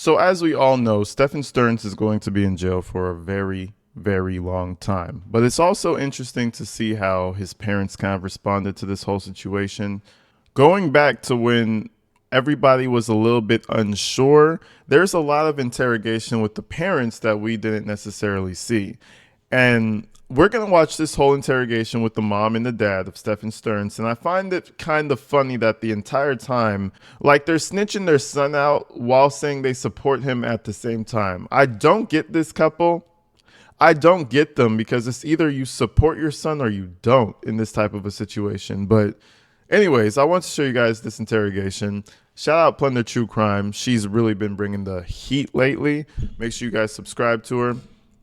So, as we all know, Stephan Stearns is going to be in jail for a very, very long time. But it's also interesting to see how his parents kind of responded to this whole situation. Going back to when everybody was a little bit unsure, there's a lot of interrogation with the parents that we didn't necessarily see. And we're going to watch this whole interrogation with the mom and the dad of Stephan Stearns. And I find it kind of funny that the entire time, like they're snitching their son out while saying they support him at the same time. I don't get this couple. I don't get them because it's either you support your son or you don't in this type of a situation. But anyways, I want to show you guys this interrogation. Shout out Plunder True Crime. She's really been bringing the heat lately. Make sure you guys subscribe to her.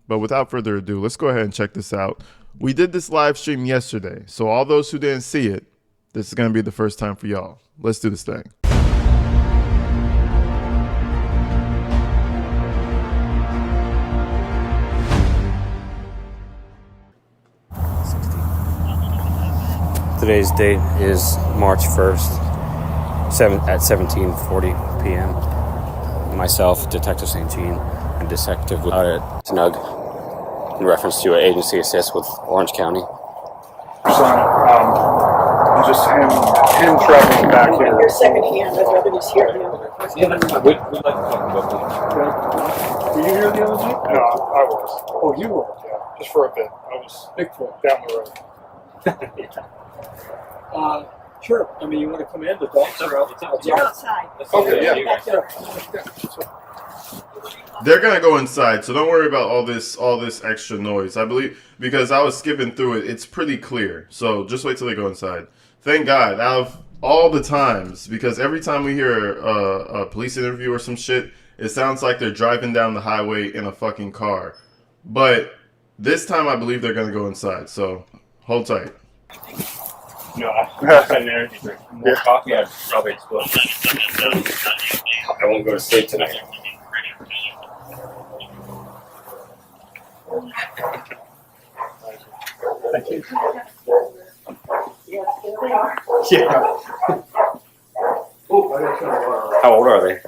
But without further ado, let's go ahead and check this out. We did this live stream yesterday, so all those who didn't see it, this is going to be the first time for y'all. Let's do this thing. Today's date is March 1st, at 17:40 p.m. Myself, Detective St. Jean, and Detective Snug, in reference to an agency assist with Orange County. Son, just him traveling back here. Your second hand, I'd rather just hear him. We'd like to talk about Were you here the other night? No, I was. Oh, you were? Yeah, just for a bit. I was down the road. Sure. I mean, you want to come in? The dogs are out. You're outside. Okay, yeah. Back there. They're going to go inside, so don't worry about all this extra noise. I believe, because I was skipping through it, it's pretty clear. So just wait till they go inside. Thank God, out of all the times, because every time we hear a police interview or some shit, it sounds like they're driving down the highway in a fucking car. But this time I believe they're going to go inside, so hold tight. No, I've been there. More coffee, I'd probably explode. I won't go to sleep tonight. Thank you. Yes, there they are. Yeah. How old are they?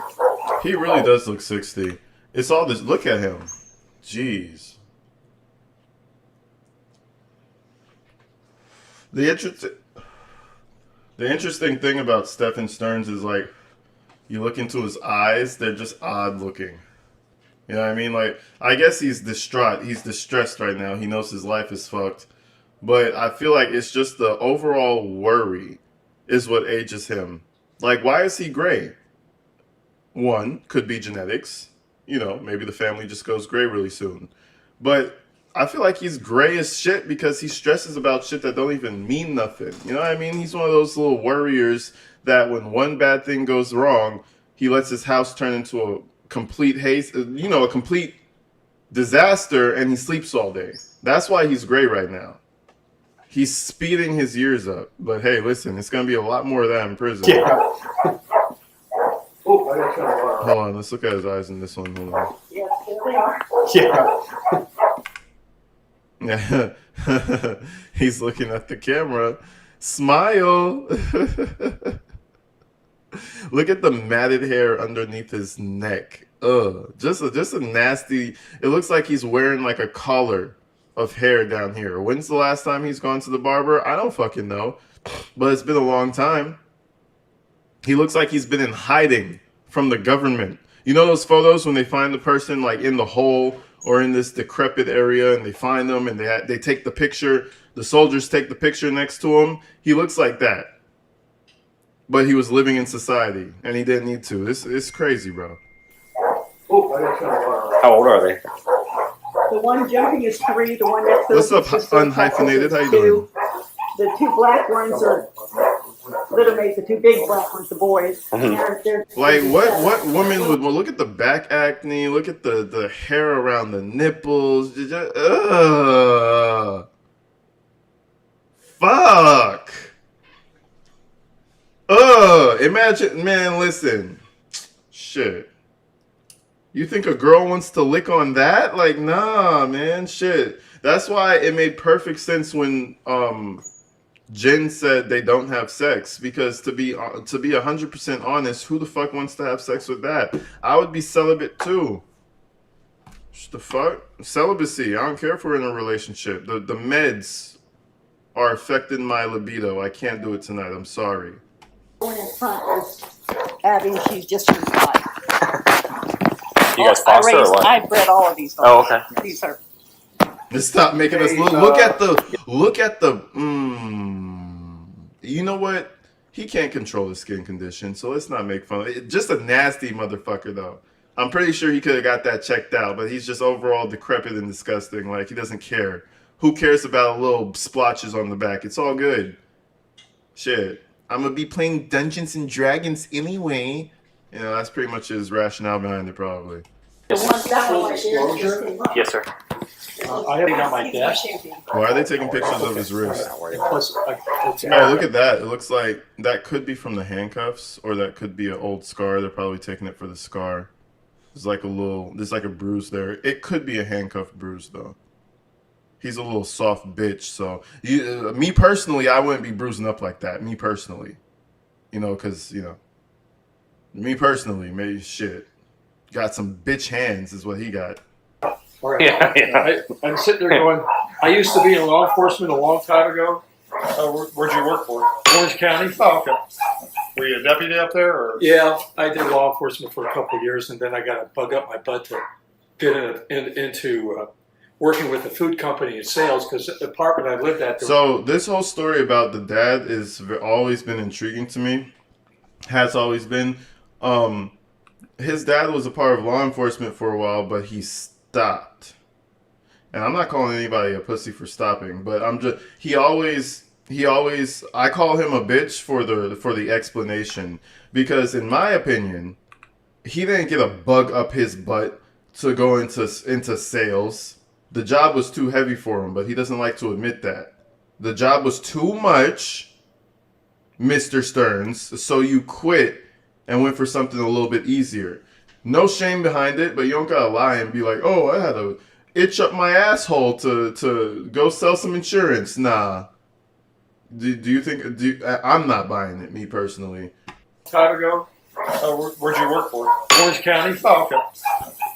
He really does look 60. It's all this. Look at him. Jeez. The interesting thing about Stephan Stearns is, like, you look into his eyes, they're just odd looking. You know what I mean? Like, I guess he's distraught. He's distressed right now. He knows his life is fucked. But I feel like it's just the overall worry is what ages him. Like, why is he gray? One, could be genetics. You know, maybe the family just goes gray really soon. But I feel like he's gray as shit because he stresses about shit that don't even mean nothing. You know what I mean? He's one of those little worriers that when one bad thing goes wrong, he lets his house turn into a complete haze, a complete disaster, and he sleeps all day. That's why he's gray right now. He's speeding his years up. But hey, listen, it's going to be a lot more of that in prison. Yeah. Hold on, let's look at his eyes in this one. Hold on. Yes, there they are. Yeah. Yeah. He's looking at the camera. Smile. Look at the matted hair underneath his neck. Ugh. Just a nasty. It looks like he's wearing like a collar of hair down here. When's the last time he's gone to the barber? I don't fucking know. But it's been a long time. He looks like he's been in hiding from the government. You know those photos when they find the person like in the hole or in this decrepit area and they find them and they take the picture. The soldiers take the picture next to him. He looks like that. But he was living in society and he didn't need to. It's crazy, bro. How old are they? The one jumping is 3. The one next to What's up, is unhyphenated? How you 2. doing? The 2 black ones are little mates. The 2 big black ones, the boys. They're Like what woman would look at the back acne, look at the hair around the nipples. Fuck. Imagine, man, listen. Shit. You think a girl wants to lick on that? Like, nah, man, shit. That's why it made perfect sense when Jen said they don't have sex because to be 100% honest, who the fuck wants to have sex with that? I would be celibate too. What the fuck? Celibacy. I don't care if we're in a relationship. The meds are affecting my libido. I can't do it tonight. I'm sorry. One in front is Abby. She's just inside. You guys foster or what? I bred all of these dogs. Oh, okay. These are. Just stop making us look at the. You know what? He can't control his skin condition, so let's not make fun of it. Just a nasty motherfucker, though. I'm pretty sure he could have got that checked out, but he's just overall decrepit and disgusting. Like, he doesn't care. Who cares about little splotches on the back? It's all good. Shit. I'm gonna be playing Dungeons and Dragons anyway. You know, that's pretty much his rationale behind it, probably. The one that one right there just came up. Yes, sir. I have it on my desk. Why are they taking pictures of his wrist? Plus, Oh, look at that. It looks like that could be from the handcuffs, or that could be an old scar. They're probably taking it for the scar. There's like a bruise there. It could be a handcuff bruise, though. He's a little soft bitch, so me personally, I wouldn't be bruising up like that. Me personally, you know, because me personally, maybe shit, got some bitch hands is what he got. all right. Yeah. I'm sitting there going, I used to be in law enforcement a long time ago. Where'd you work for? Orange County. Oh, okay. Were you a deputy up there? Or? Yeah, I did law enforcement for a couple of years, and then I got a bug up my butt to get into working with a food company in sales, because the apartment I lived at. So this whole story about the dad is always been intriguing to me. Has always been. His dad was a part of law enforcement for a while, but he stopped. And I'm not calling anybody a pussy for stopping, but he always I call him a bitch for the explanation, because in my opinion, he didn't get a bug up his butt to go into sales. The job was too heavy for him, but he doesn't like to admit that. The job was too much, Mr. Stearns, so you quit and went for something a little bit easier. No shame behind it, but you don't gotta lie and be like, oh, I had to itch up my asshole to go sell some insurance. Nah. Do you think... I'm not buying it, me personally. Time ago? Where'd you work for? Orange County? Oh, okay.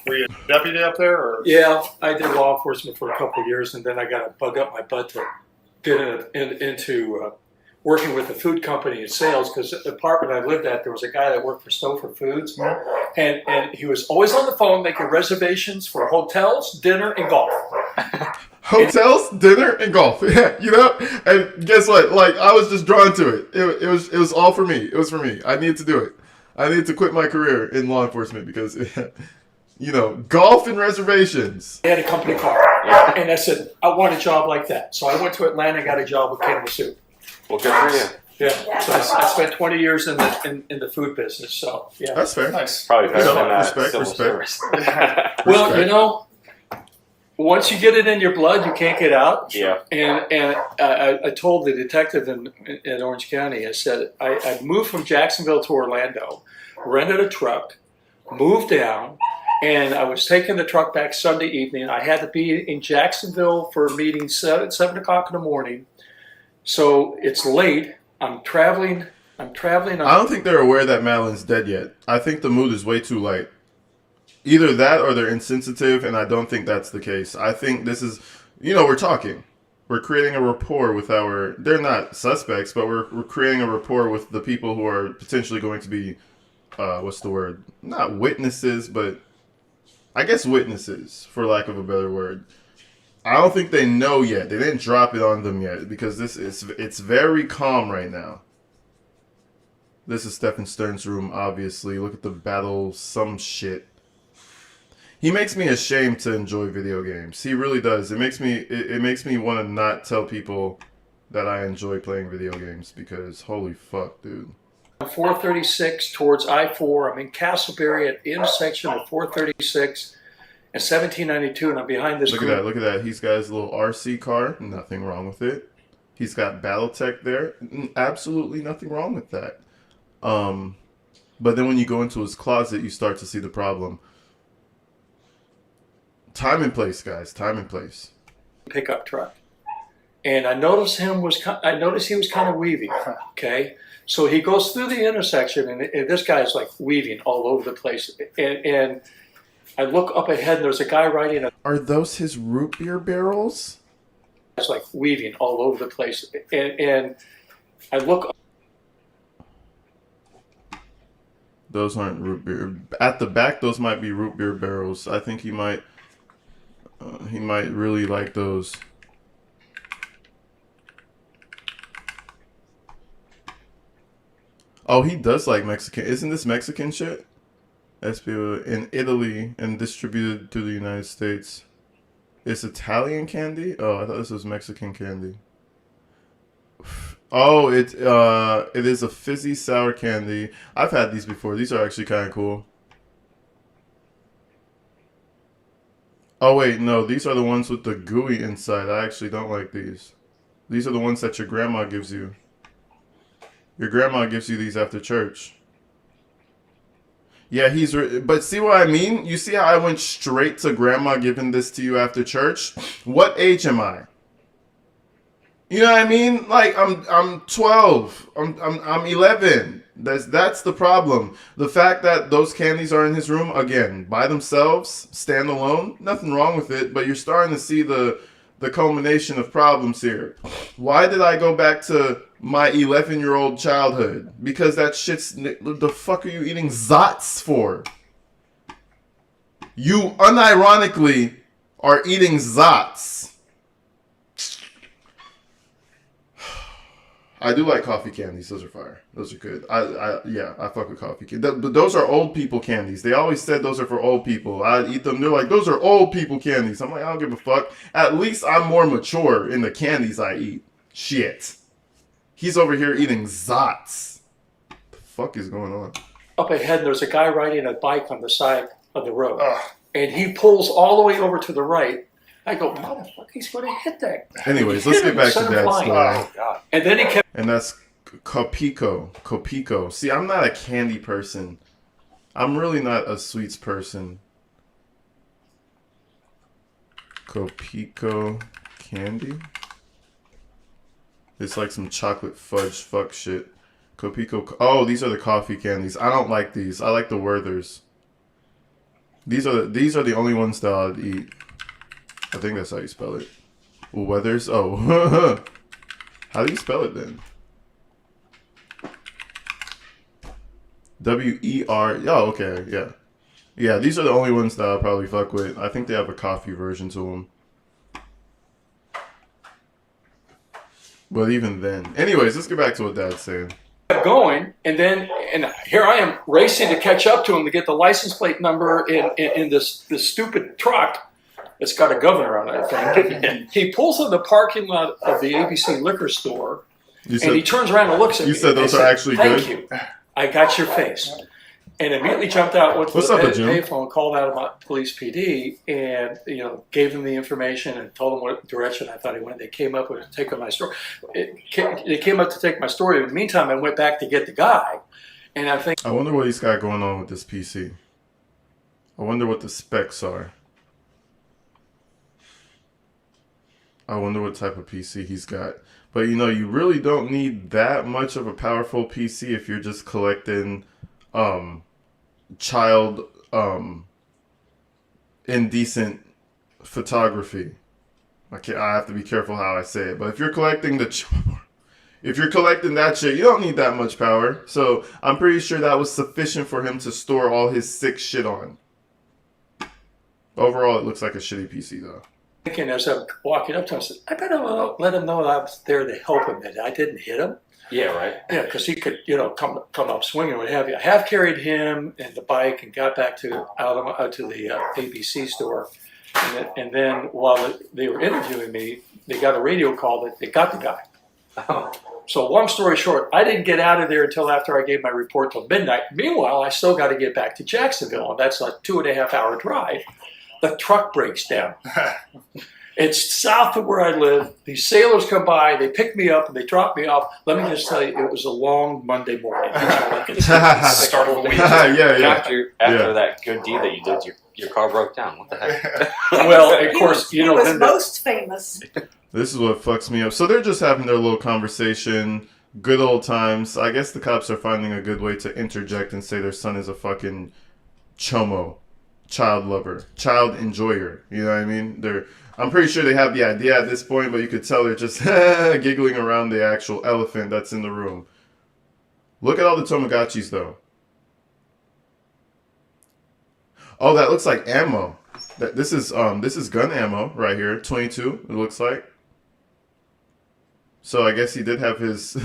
Were you a deputy up there? Or? Yeah, I did law enforcement for a couple of years, and then I got a bug up my butt to get into working with a food company in sales, because the apartment I lived at, there was a guy that worked for Stouffer Foods, and he was always on the phone making reservations for hotels, dinner, and golf. Hotels, dinner, and golf. Yeah, and guess what? Like, I was just drawn to it. It was all for me. It was for me. I needed to do it. I needed to quit my career in law enforcement because, golf and reservations. I had a company car, and I said, I want a job like that. So I went to Atlanta and got a job with Kalamazoo. Well, good for you. Yeah, so I spent 20 years in the food business. So yeah, that's fair. Nice. Probably better than that. Respect. Well, once you get it in your blood, you can't get out. Yeah. And I told the detective in Orange County, I said, I moved from Jacksonville to Orlando, rented a truck, moved down, and I was taking the truck back Sunday evening. I had to be in Jacksonville for a meeting 7 o'clock in the morning. So it's late. I'm traveling. I don't think they're aware that Madeline's dead yet. I think the mood is way too light. Either that or they're insensitive, and I don't think that's the case. I think this is, we're talking. We're creating a rapport with they're not suspects, but we're creating a rapport with the people who are potentially going to be, what's the word? Not witnesses, but I guess witnesses, for lack of a better word. I don't think they know yet. They didn't drop it on them yet, because it's very calm right now. This is Stephan Stern's room, obviously. Look at the battle, some shit. He makes me ashamed to enjoy video games. He really does. It makes me want to not tell people that I enjoy playing video games, because holy fuck, dude. 436 towards I-4. I'm in Castleberry at the intersection of 436 and 1792, and I'm behind this. Look at that. He's got his little RC car. Nothing wrong with it. He's got BattleTech there. Absolutely nothing wrong with that. But then when you go into his closet, you start to see the problem. Time and place, guys. Time and place. Pickup truck. and I noticed he was kind of weaving. Okay, so he goes through the intersection, and this guy's like weaving all over the place. And I look up ahead, and there's a guy riding a. Are those his root beer barrels? It's like weaving all over the place, and I look. Those aren't root beer. At the back, those might be root beer barrels. I think he might really like those. Oh, he does like Mexican. Isn't this Mexican shit? SPO in Italy and distributed to the United States. It's Italian candy? Oh, I thought this was Mexican candy. Oh, it is a fizzy sour candy. I've had these before. These are actually kind of cool. Oh wait, no, these are the ones with the gooey inside. I actually don't like these. These are the ones that your grandma gives you. Your grandma gives you these after church. Yeah, but see what I mean? You see how I went straight to grandma giving this to you after church? What age am I? You know what I mean? Like I'm 12. I'm 11. That's the problem. The fact that those candies are in his room again by themselves, stand alone, nothing wrong with it, but you're starting to see the culmination of problems here. Why did I go back to my 11-year-old childhood? Because that shit's the fuck are you eating Zots for? You unironically are eating Zots. I do like coffee candies. Those are fire. Those are good. I fuck with coffee candies. But those are old people candies. They always said those are for old people. I eat them. They're like, those are old people candies. I'm like, I don't give a fuck. At least I'm more mature in the candies I eat. Shit. He's over here eating Zots. What the fuck is going on? Up ahead, there's a guy riding a bike on the side of the road. And he pulls all the way over to the right. I go, motherfucker, he's going to hit that. Anyways, let's get back to Dad's story. Oh, God. And then he kept. And that's Copico. See, I'm not a candy person. I'm really not a sweets person. Copico candy? It's like some chocolate fudge fuck shit. Copico. Oh, these are the coffee candies. I don't like these. I like the Werthers. These are the only ones that I'd eat. I think that's how you spell it. Weathers. Oh. How do you spell it then? W-E-R. Oh, okay. Yeah. Yeah, these are the only ones that I'll probably fuck with. I think they have a coffee version to them. But even then. Anyways, let's get back to what Dad's saying. Going, and here I am racing to catch up to him to get the license plate number in this stupid truck. It's got a governor on it, I think. And he pulls in the parking lot of the ABC liquor store, and he turns around and looks at me. You said those are actually good? Thank you. I got your face. And immediately jumped out, went to the payphone, called out about police PD, and gave them the information and told them what direction I thought he went. They came up to take my story. They came up to take my story. In the meantime, I went back to get the guy, and I wonder what he's got going on with this PC. I wonder what the specs are. I wonder what type of PC he's got. But you really don't need that much of a powerful PC if you're just collecting child indecent photography. I have to be careful how I say it. But if you're collecting that shit, you don't need that much power. So I'm pretty sure that was sufficient for him to store all his sick shit on. Overall, it looks like a shitty PC though. Thinking as I'm walking up to him, I said, I better let him know that I was there to help him, that I didn't hit him. Yeah, right. Yeah, because he could, come up swinging, what have you. I have carried him and the bike and got back out to the ABC store. And then while they were interviewing me, they got a radio call that they got the guy. So long story short, I didn't get out of there until after I gave my report till midnight. Meanwhile, I still got to get back to Jacksonville, and that's a 2.5 hour drive. The truck breaks down. It's south of where I live. These sailors come by, they pick me up, and they drop me off. Let me just tell you, it was a long Monday morning. Start of the week. After that good deed that you did, your car broke down. What the heck? Well, of course, he was most famous. This is what fucks me up. So they're just having their little conversation, good old times. I guess the cops are finding a good way to interject and say their son is a fucking chomo, child lover, child enjoyer. You know what I mean? I'm pretty sure they have the idea at this point, but you could tell they're just giggling around the actual elephant that's in the room. Look at all the Tamagotchis, though. Oh, that looks like ammo. This is gun ammo right here, 22. It looks like. So I guess he did have his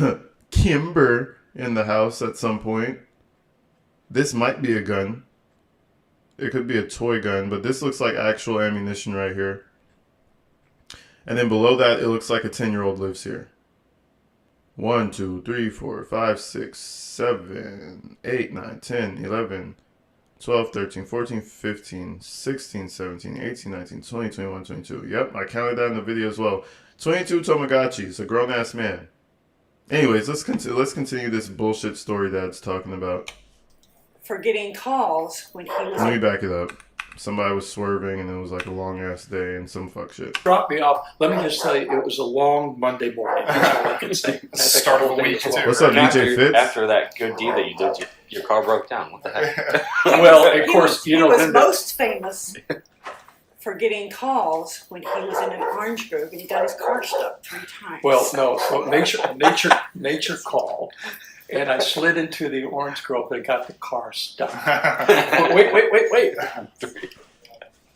Kimber in the house at some point. This might be a gun. It could be a toy gun, but this looks like actual ammunition right here. And then below that, it looks like a 10-year-old lives here. 1, 2, 3, 4, 5, 6, 7, 8, 9, 10, 11, 12, 13, 14, 15, 16, 17, 18, 19, 20, 21, 22. Yep, I counted that in the video as well. 22 Tamagotchis, a grown-ass man. Anyways, let's continue this bullshit story Dad's talking about. For getting calls when he was... Let me back it up. Somebody was swerving and it was like a long-ass day and some fuck shit. Drop me off. Let me just tell you, it was a long Monday morning. Start of the week, too. What's up, DJ Fitz? After that good deed that you did, your car broke down. What the heck? Well, of course, he was most famous for getting calls when he was in an orange grove and he got his car stuck 3 times. Well, no. So nature called, and I slid into the orange grove and got the car stuck. But wait.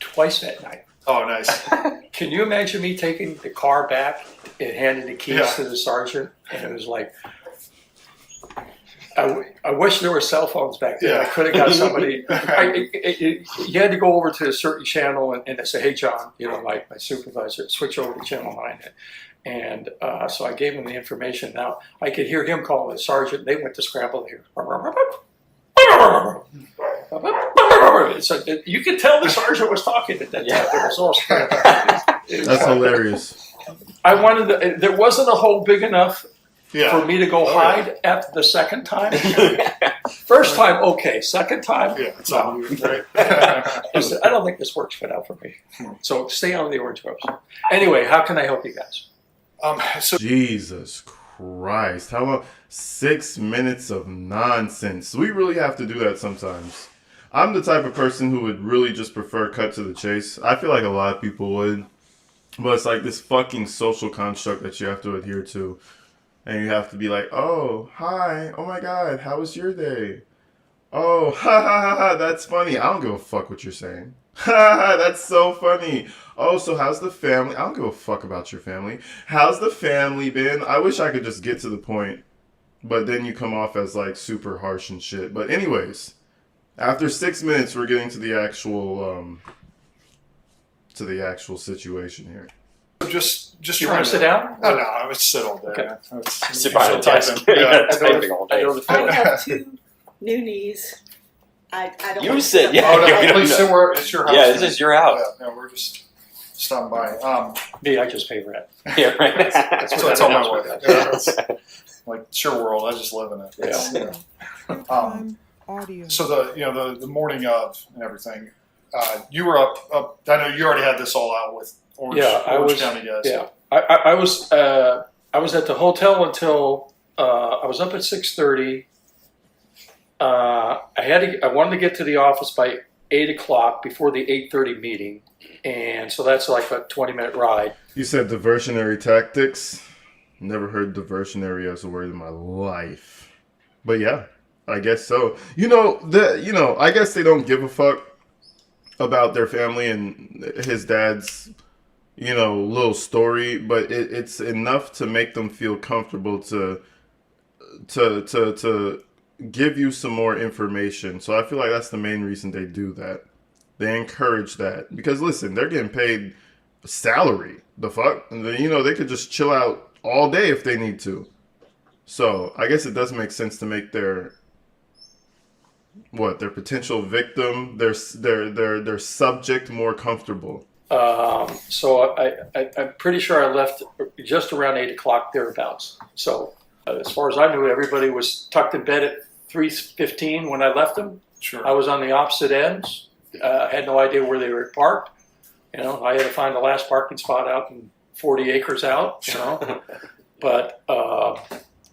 Twice that night. Oh, nice. Can you imagine me taking the car back and handing the keys to the sergeant? And it was like, I wish there were cell phones back then. I could have got somebody. You had to go over to a certain channel and say, "Hey, John, my supervisor, switch over to channel 9." And so I gave him the information. Now I could hear him calling the sergeant. They went to scramble here. So you could tell the sergeant was talking at that time. It was all scrambled. That's hilarious. There wasn't a hole big enough for me to go hide after the second time. First time, okay. Second time, it's not you, right? I don't think this works out for me. So stay on the orange groves. Anyway, how can I help you guys? Jesus Christ. How long? 6 minutes of nonsense. We really have to do that sometimes. I'm the type of person who would really just prefer cut to the chase. I feel like a lot of people would. But it's like this fucking social construct that you have to adhere to. And you have to be like, oh, hi. Oh my God. How was your day? Oh, ha ha ha ha. That's funny. I don't give a fuck what you're saying. Ha ha. That's so funny. Oh, so how's the family? I don't give a fuck about your family. How's the family been? I wish I could just get to the point. But then you come off as like super harsh and shit. But anyways, after 6 minutes, we're getting to the actual situation here. Just You trying want to sit down? No, I would sit all day. Okay. Sit behind the desk. Typing all day. I have 2 new knees. I don't You want sit, to- yeah. Oh, no, please sit where it's your house. Yeah, this is your house. Yeah, no, we're just stopping by. Me, I just pay rent. Yeah, right. So that's all my way. Yeah, that's like Sure World. I just live in it. So the morning of and everything, you were up. I know you already had this all out with Orange County guys. Yeah, I was at the hotel until I was up at 6:30. I wanted to get to the office by 8 o'clock before the 8:30 meeting, and so that's like a 20-minute ride. You said diversionary tactics. Never heard diversionary as a word in my life. But yeah, I guess so. I guess they don't give a fuck about their family and his dad's, little story, but it's enough to make them feel comfortable to give you some more information. So I feel like that's the main reason they do that. They encourage that because listen, they're getting paid salary. The fuck, and they could just chill out all day if they need to. So I guess it does make sense to make their potential victim, their subject more comfortable. So I'm pretty sure I left just around 8 o'clock thereabouts. So as far as I knew, everybody was tucked in bed at 3:15 when I left them. Sure. I was on the opposite ends. Had no idea where they were parked. You know, I had to find the last parking spot out in 40 acres out. You know, but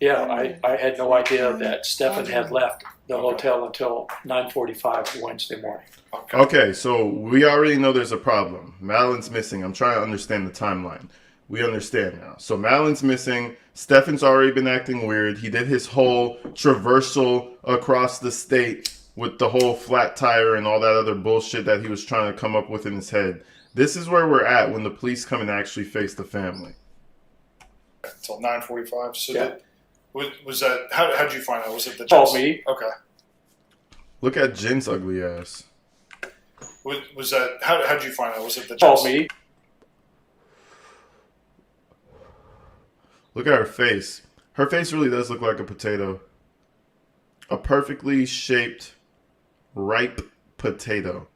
yeah, I had no idea that Stephan had left the hotel until 9:45 Wednesday morning. Okay, so we already know there's a problem. Madeline's missing. I'm trying to understand the timeline. We understand now. So Madeline's missing. Stephan's already been acting weird. He did his whole traversal across the state with the whole flat tire and all that other bullshit that he was trying to come up with in his head. This is where we're at when the police come and actually face the family. Until 9:45. So Yeah. was that, how did you find out? Was it the Called me. Okay. Look at Jen's ugly ass. Was that, how did you find out? Was it the Called me. Look at her face. Her face really does look like a potato. A perfectly shaped, ripe potato.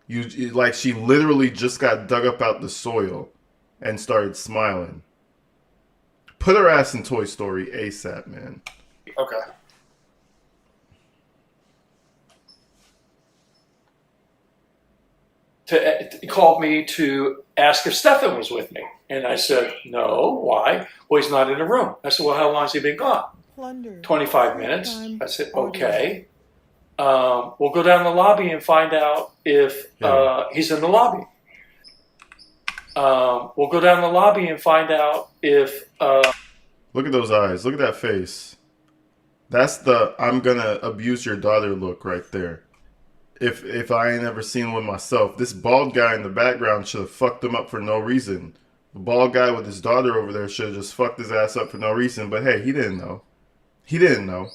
You like she literally just got dug up out the soil and started smiling. Put her ass in Toy Story ASAP, man. Okay. He called me to ask if Stephan was with me. And I said, no. Why? Well, he's not in the room. I said, well, how long has he been gone? 25 minutes. I said, okay. We'll go down the lobby and find out if he's in the lobby. We'll go down the lobby and find out if... Look at those eyes. Look at that face. That's the I'm gonna abuse your daughter look right there. If I ain't ever seen one myself. This bald guy in the background should have fucked him up for no reason. The bald guy with his daughter over there should have just fucked his ass up for no reason. But hey, he didn't know. He didn't know.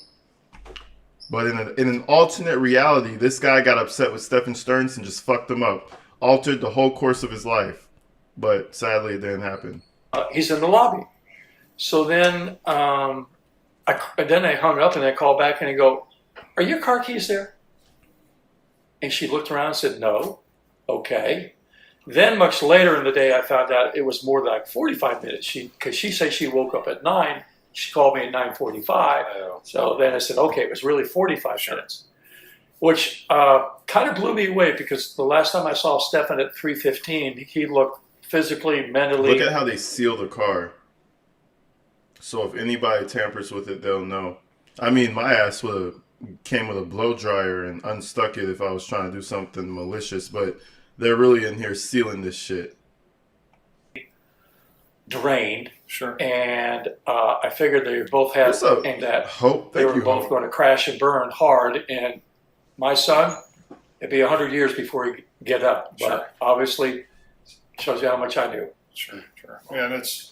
But in an alternate reality, this guy got upset with Stephan Stearns and just fucked him up. Altered the whole course of his life. But sadly, it didn't happen. he's in the lobby. So then I hung up and I called back and I go, are your car keys there? And she looked around and said, no. Okay. Then much later in the day, I found out it was more than like 45 minutes. Because she said she woke up at 9. She called me at 9:45. Oh. So then I said, okay, it was really 45 minutes. Which kind of blew me away because the last time I saw Stephan at 3:15, he looked physically, mentally. Look at how they seal the car. So if anybody tampers with it, they'll know. I mean, my ass would have came with a blow dryer and unstuck it if I was trying to do something malicious, but they're really in here sealing this shit. Drained. Sure. And I figured they both had and that Hope. they were both going to crash and burn hard. And my son, it'd be 100 years before he'd get up. But Sure. Obviously, shows you how much I knew. Sure. Yeah, and it's.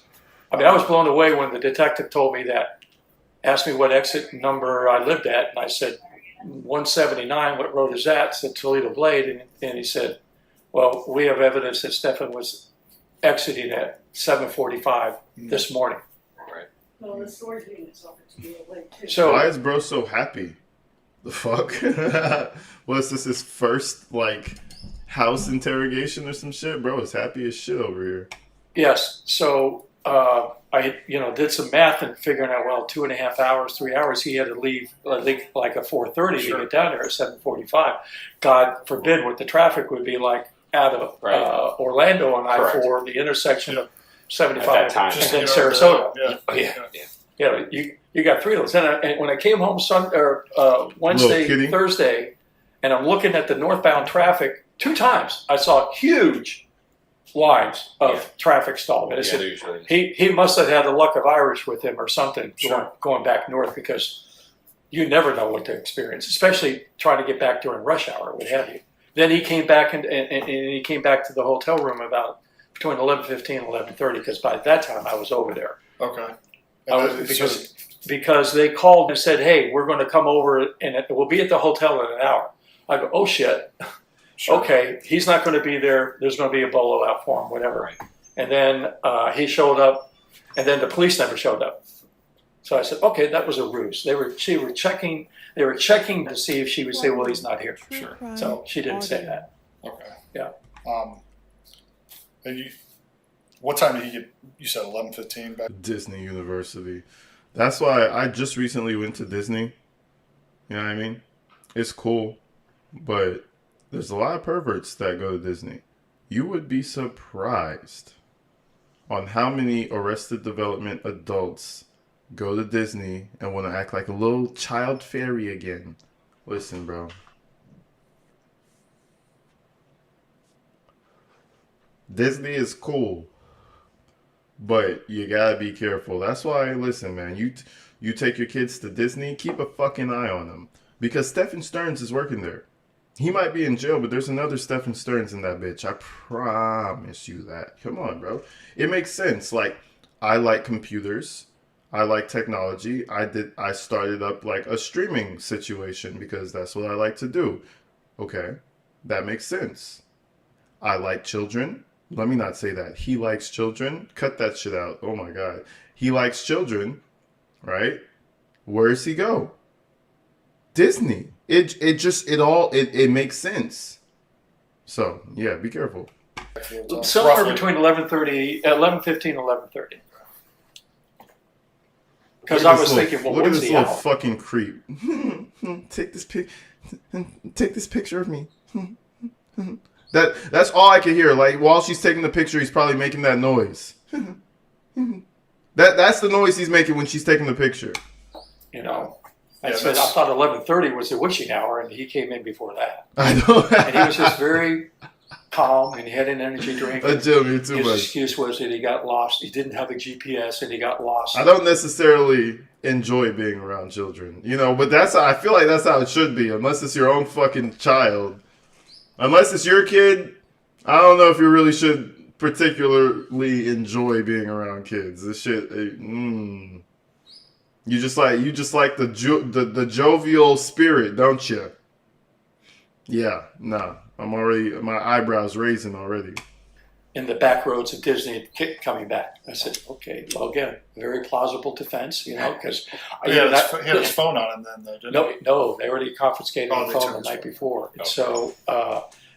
I mean, I was blown away when the detective told me that, asked me what exit number I lived at, and I said 179. What road is that? I said Toledo Blade, and he said, well, we have evidence that Stephan was exiting at 7:45 this morning. Right. Well, the storage unit's offered to be away too. So why is bro so happy? The fuck? Was this his first house interrogation or some shit? Bro is happy as shit over here. yes, so I did some math and figuring out 2.5 hours, 3 hours. He had to leave I think like at 4:30 Sure. to get down there at 7:45. God forbid what the traffic would be like out of Orlando on I-4, the intersection of 75 At that time. and then Sarasota. Yeah. You got 3 of those. And when I came home Wednesday, Thursday, and I'm looking at the northbound traffic, 2 times I saw huge lines of traffic stalled. And I said, he must have had the luck of Irish with him or something going back north, because you never know what to experience, especially trying to get back during rush hour, what have you. Then he came back and he came back to the hotel room about between 11:15 and 11:30, because by that time I was over there. Okay. Because they called and said, hey, we're going to come over and we'll be at the hotel in an hour. I go, oh shit. Sure. Okay, he's not going to be there. There's going to be a bolo out for him, whatever. Right. And then he showed up, and then the police never showed up. So I said, okay, that was a ruse. They were checking to see if she would say, well, he's not here. Sure. So she didn't say that. Okay. Yeah. And what time did he get? You said 11:15 back. Disney University. That's why I just recently went to Disney. You know what I mean? It's cool, but there's a lot of perverts that go to Disney. You would be surprised on how many Arrested Development adults go to Disney and want to act like a little child fairy again. Listen, bro. Disney is cool, but you gotta be careful. That's why, listen, man, you take your kids to Disney, keep a fucking eye on them. Because Stephan Stearns is working there. He might be in jail, but there's another Stephan Stearns in that bitch. I promise you that. Come on, bro. It makes sense. Like, I like computers. I like technology. I started up like a streaming situation because that's what I like to do. Okay, that makes sense. I like children. Let me not say that. He likes children. Cut that shit out. Oh my God. He likes children, right? Where does he go? Disney. It makes sense. So yeah, be careful. Somewhere between 11:15, 11:30. Because I was thinking, well, look at what's this the little hour? fucking creep. Take this picture of me. That's all I can hear. Like while she's taking the picture, he's probably making that noise. That's the noise he's making when she's taking the picture. You know, I thought 11:30 was the witching hour, and he came in before that. I know. And he was just very calm, and he had an energy drink. That Jim, you're too His much. excuse was that he got lost. He didn't have a GPS, and he got lost. I don't necessarily enjoy being around children, you know, but I feel like that's how it should be, unless it's your own fucking child. Unless it's your kid, I don't know if you really should particularly enjoy being around kids. This shit, you just like the jovial spirit, don't you? Yeah, nah. My eyebrows raising already. In the back roads of Disney coming back. I said, okay, well, again, very plausible defense, you know, because He had his phone on him then, though, didn't he? No, they already confiscated the they phone took the his night phone. before. Okay. So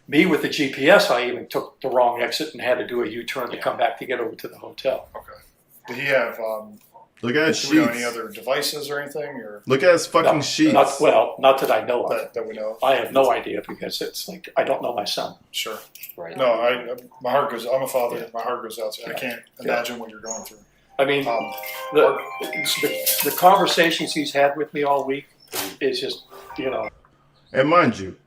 me with the GPS, I even took the wrong exit and had to do a U-turn to come back to get over to the hotel. Okay. Did he have? Look at his Do we know sheets. any other devices or anything, or Look at his fucking sheets. Not that I know of. that we know of? I have no idea because it's like I don't know my son. Sure. Right. No, my heart goes. I'm a father. Yeah. My heart goes out to you. I can't imagine what you're going through. I mean, the conversations he's had with me all week is just, you know. And mind you,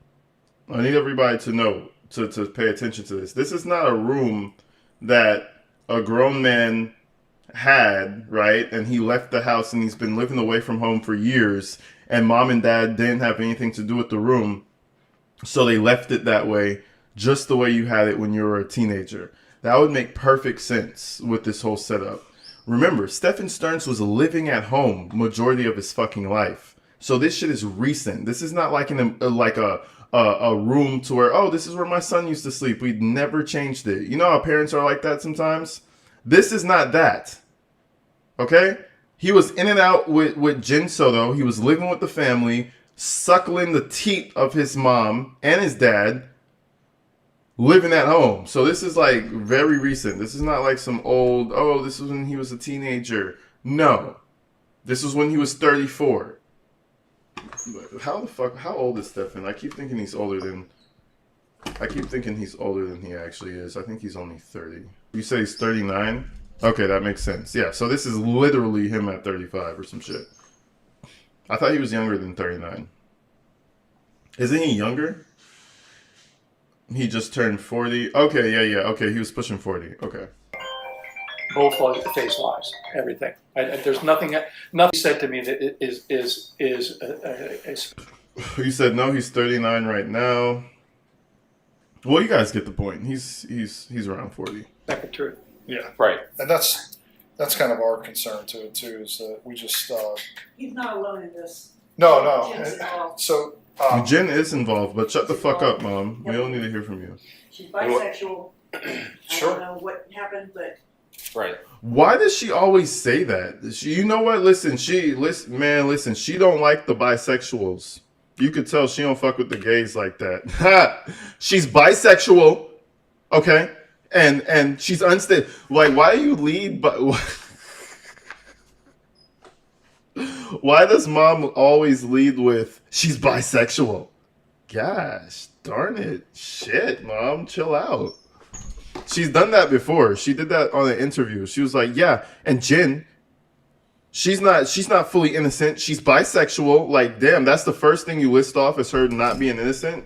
I need everybody to know, to pay attention to this. This is not a room that a grown man had, right? And he left the house and he's been living away from home for years. And mom and dad didn't have anything to do with the room. So they left it that way, just the way you had it when you were a teenager. That would make perfect sense with this whole setup. Remember, Stephan Stearns was living at home majority of his fucking life. So this shit is recent. This is not like a room to where, oh, this is where my son used to sleep. We'd never changed it. You know how parents are like that sometimes? This is not that. Okay? He was in and out with Jen Soto. He was living with the family, suckling the teat of his mom and his dad, living at home. So this is like very recent. This is not like some old, oh, this was when he was a teenager. No. This was when he was 34. How old is Stephan? I keep thinking he's older than he actually is. I think he's only 30. You say he's 39? Okay, that makes sense. Yeah, so this is literally him at 35 or some shit. I thought he was younger than 39. Isn't he younger? He just turned 40. Okay, yeah. Okay, he was pushing 40. Okay. Both face lies, everything. There's nothing said to me that is You said no. He's 39 right now. Well, you guys get the point. He's around 40. second truth. Yeah. Right. And that's kind of our concern to it too. Is that we just He's not alone in this. no. Jen's involved. So Jen is involved, but shut the fuck up, Mom. We don't need to hear from you. She's bisexual. Sure. I don't know what happened, but Right. Why does she always say that? You know what? Listen, she don't like the bisexuals. You could tell she don't fuck with the gays like that. She's bisexual, okay? and she's unstable. Like, why do you lead? But why does mom always lead with she's bisexual? Gosh, darn it, shit, mom, chill out. She's done that before. She did that on an interview. She was like, yeah, and Jen, she's not fully innocent. She's bisexual. Like, damn, that's the first thing you list off as her not being innocent.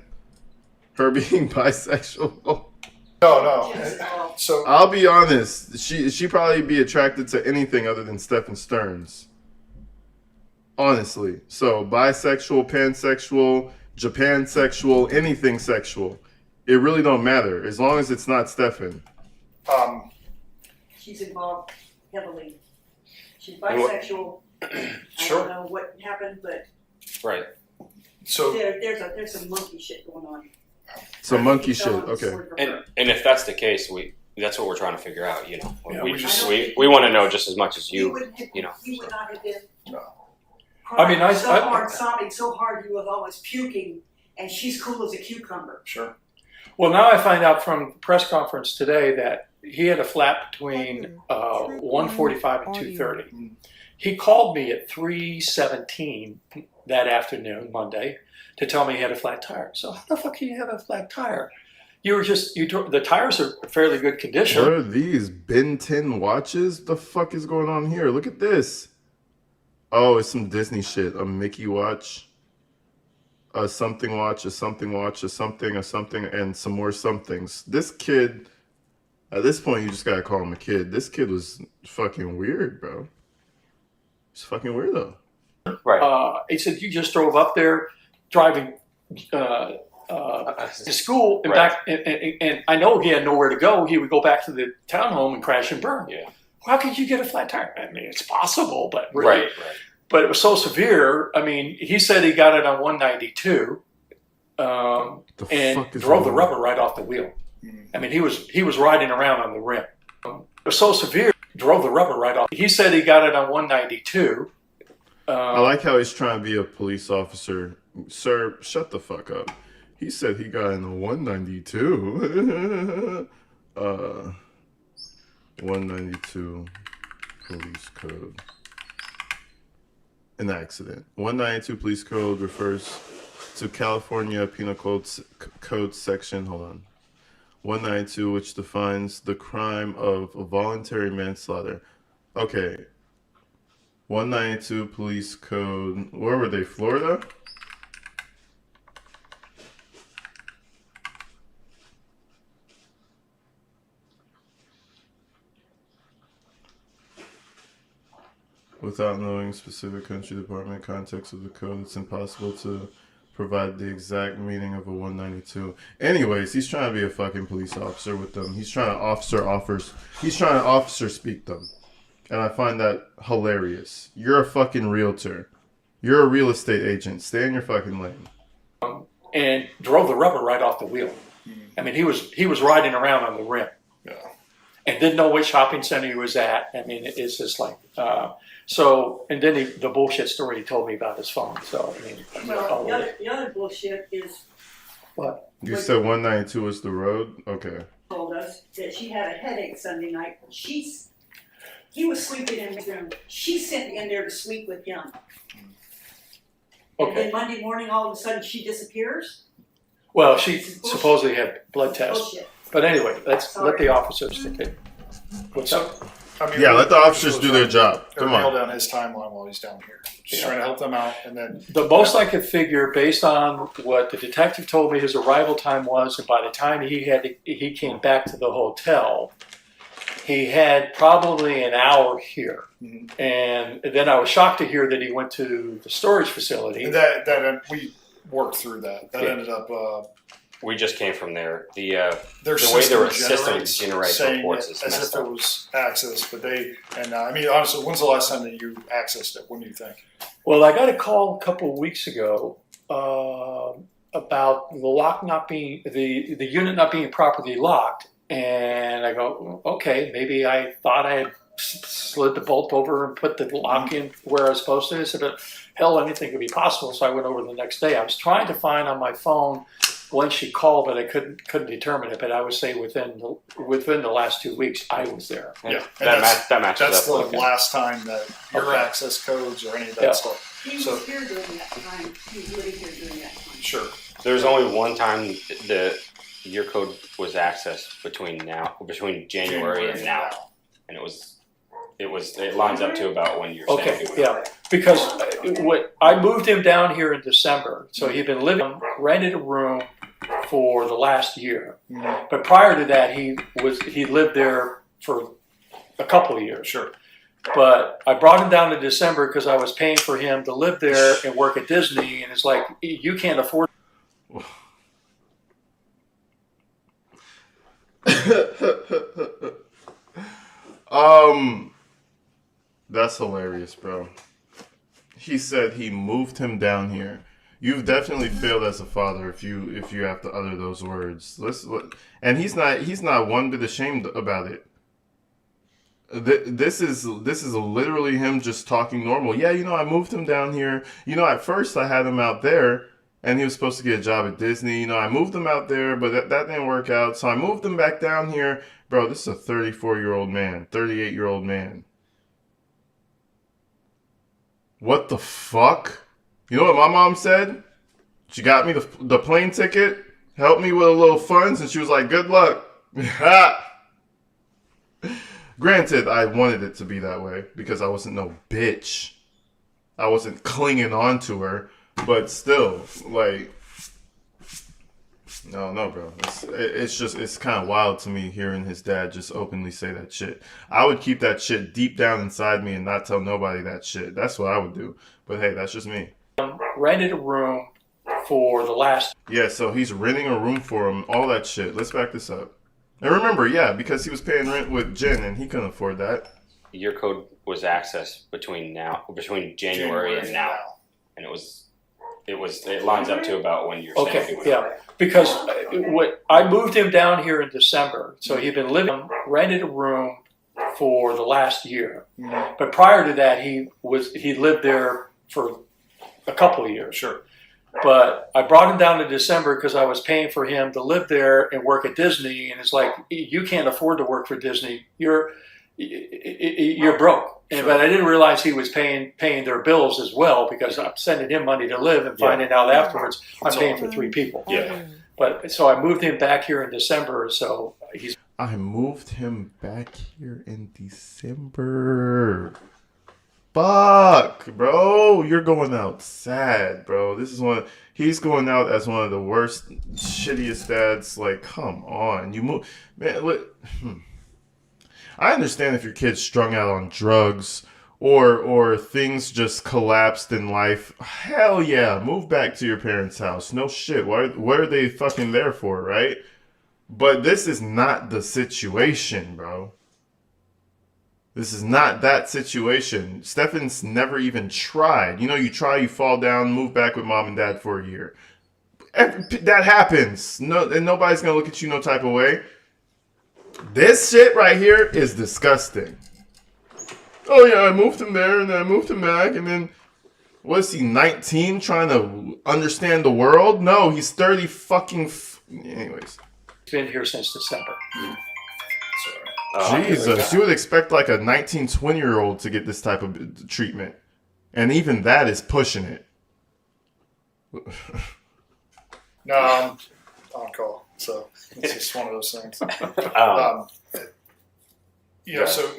Her being bisexual. No. So I'll be honest. She probably be attracted to anything other than Stephan Stearns. Honestly. So bisexual, pansexual, Japansexual, anything sexual. It really don't matter as long as it's not Stephan. She's involved heavily. She's bisexual. Sure. I don't know what happened, but Right. So there's some monkey shit going on. Some monkey shit. Okay. And if that's the case, that's what we're trying to figure out. You know, Yeah, we want to know just as much as you. You know. He would not have been. No. Crying I mean, sobbing so hard he was almost puking, and she's cool as a cucumber. sure. Well, now I find out from the press conference today that he had a flat between 1:45 and 2:30. He called me at 3:17 that afternoon, Monday, to tell me he had a flat tire. So how the fuck can you have a flat tire? The tires are fairly good condition. What are these Ben 10 watches? The fuck is going on here? Look at this. Oh, it's some Disney shit. A Mickey watch, a something watch, a something watch, a something, and some more somethings. This kid, at this point, you just gotta call him a kid. This kid was fucking weird, bro. He's fucking weirdo. Right. He said you just drove up there, driving to school and Right. back, and I know he had nowhere to go. He would go back to the townhome and crash and burn. Yeah. How could you get a flat tire? I mean, it's possible, but really, Right. but it was so severe. I mean, he said he got it on 192 The and fuck is drove the wrong? rubber right off the wheel. I mean, he was riding around on the rim. It was so severe, drove the rubber right off. He said he got it on 192. I like how he's trying to be a police officer. Sir, shut the fuck up. He said he got in the 192. 192 police code. An accident. 192 police code refers to California Penal Code section. Hold on. 192, which defines the crime of voluntary manslaughter. Okay. 192 police code. Where were they? Florida? Without knowing specific country, department, context of the code, it's impossible to provide the exact meaning of a 192. Anyways, he's trying to be a fucking police officer with them. He's trying to officer speak them. And I find that hilarious. You're a fucking realtor. You're a real estate agent. Stay in your fucking lane. And drove the rubber right off the wheel. I mean, he was riding around on the rim. Yeah. And didn't know which shopping center he was at. I mean, it's just like so. And then the bullshit story he told me about his phone. So I mean, Well, the other bullshit is what? You said 192 was the road? Okay. told us that she had a headache Sunday night. He was sleeping in his room. She sent me in there to sleep with him. And Okay. then Monday morning, all of a sudden, she disappears. Well, she supposedly had blood tests. Bullshit. But anyway, let the officers take it. What's up? I mean, Yeah, let the officers do their job. Come Nail on. down his timeline while he's down here. Just trying to help them out, and then The most I could figure, based on what the detective told me his arrival time was, and by the time he came back to the hotel, he had probably an hour here. Mhm. And then I was shocked to hear that he went to the storage facility. that we worked through that. That Yeah. ended up We just came from there. The their way system their system generates saying reports it is as messed if up. it was access, but I mean, honestly, when's the last time that you accessed it? What do you think? Well, I got a call a couple of weeks ago about the lock not being the unit not being properly locked, and I go, okay, maybe I thought I had slid the bolt over and put the lock in where I was supposed to. I said, but hell, anything could be possible. So I went over the next day. I was trying to find on my phone when she called, but I couldn't determine it. But I would say within the last 2 weeks, I was there. Yeah, that matches that's up. the last time that your access codes or any of that stuff. He was here during that time. He was living here during that time. Sure. There's only one time your code was accessed between January and now, and it lines up to about when you're saying. Yeah, because I moved him down here in December, so he'd been rented a room for the last year. Mm-hmm. But prior to that, he lived there for a couple of years. Sure. But I brought him down to December because I was paying for him to live there and work at Disney, and it's like you can't afford. That's hilarious, bro. He said he moved him down here. You've definitely failed as a father if you have to utter those words. And he's not one bit ashamed about it. This is literally him just talking normal. Yeah, I moved him down here. At first I had him out there, and he was supposed to get a job at Disney. I moved him out there, but that didn't work out. So I moved him back down here. Bro, this is a 34-year-old man, 38-year-old man. What the fuck? You know what my mom said? She got me the plane ticket, helped me with a little funds, and she was like, good luck. Granted, I wanted it to be that way because I wasn't no bitch. I wasn't clinging on to her, but still, like, no, bro. It's kind of wild to me hearing his dad just openly say that shit. I would keep that shit deep down inside me and not tell nobody that shit. That's what I would do. But hey, that's just me. Rented a room for the last. Yeah, so he's renting a room for him, all that shit. Let's back this up. And remember, yeah, because he was paying rent with Jen and he couldn't afford that. Your code was accessed between January and now, and it lines up to about when you're saying. Yeah, because I moved him down here in December, so he'd been rented a room for the last year. Mm-hmm. But prior to that, he lived there for a couple of years. Sure. But I brought him down to December because I was paying for him to live there and work at Disney, and it's like you can't afford to work for Disney. You're broke. Sure. But I didn't realize he was paying their bills as well because I'm sending him money to live and finding out afterwards I'm paying for 3 people. Yeah. But so I moved him back here in December. So I moved him back here in December. Fuck, bro. You're going out sad, bro. He's going out as one of the worst, shittiest dads. Like, come on. You move. Man, look. I understand if your kid's strung out on drugs or things just collapsed in life. Hell yeah. Move back to your parents' house. No shit. What are they fucking there for, right? But this is not the situation, bro. This is not that situation. Stephan's never even tried. You try, you fall down, move back with mom and dad for a year. That happens. No, and nobody's going to look at you no type of way. This shit right here is disgusting. Oh yeah, I moved him there and then I moved him back and then, what is he, 19 trying to understand the world? No, he's 30 fucking... Anyways. been here since December. Jesus, you would expect like a 19, 20-year-old to get this type of treatment. And even that is pushing it. No, I'm on call. So it's just one of those things. So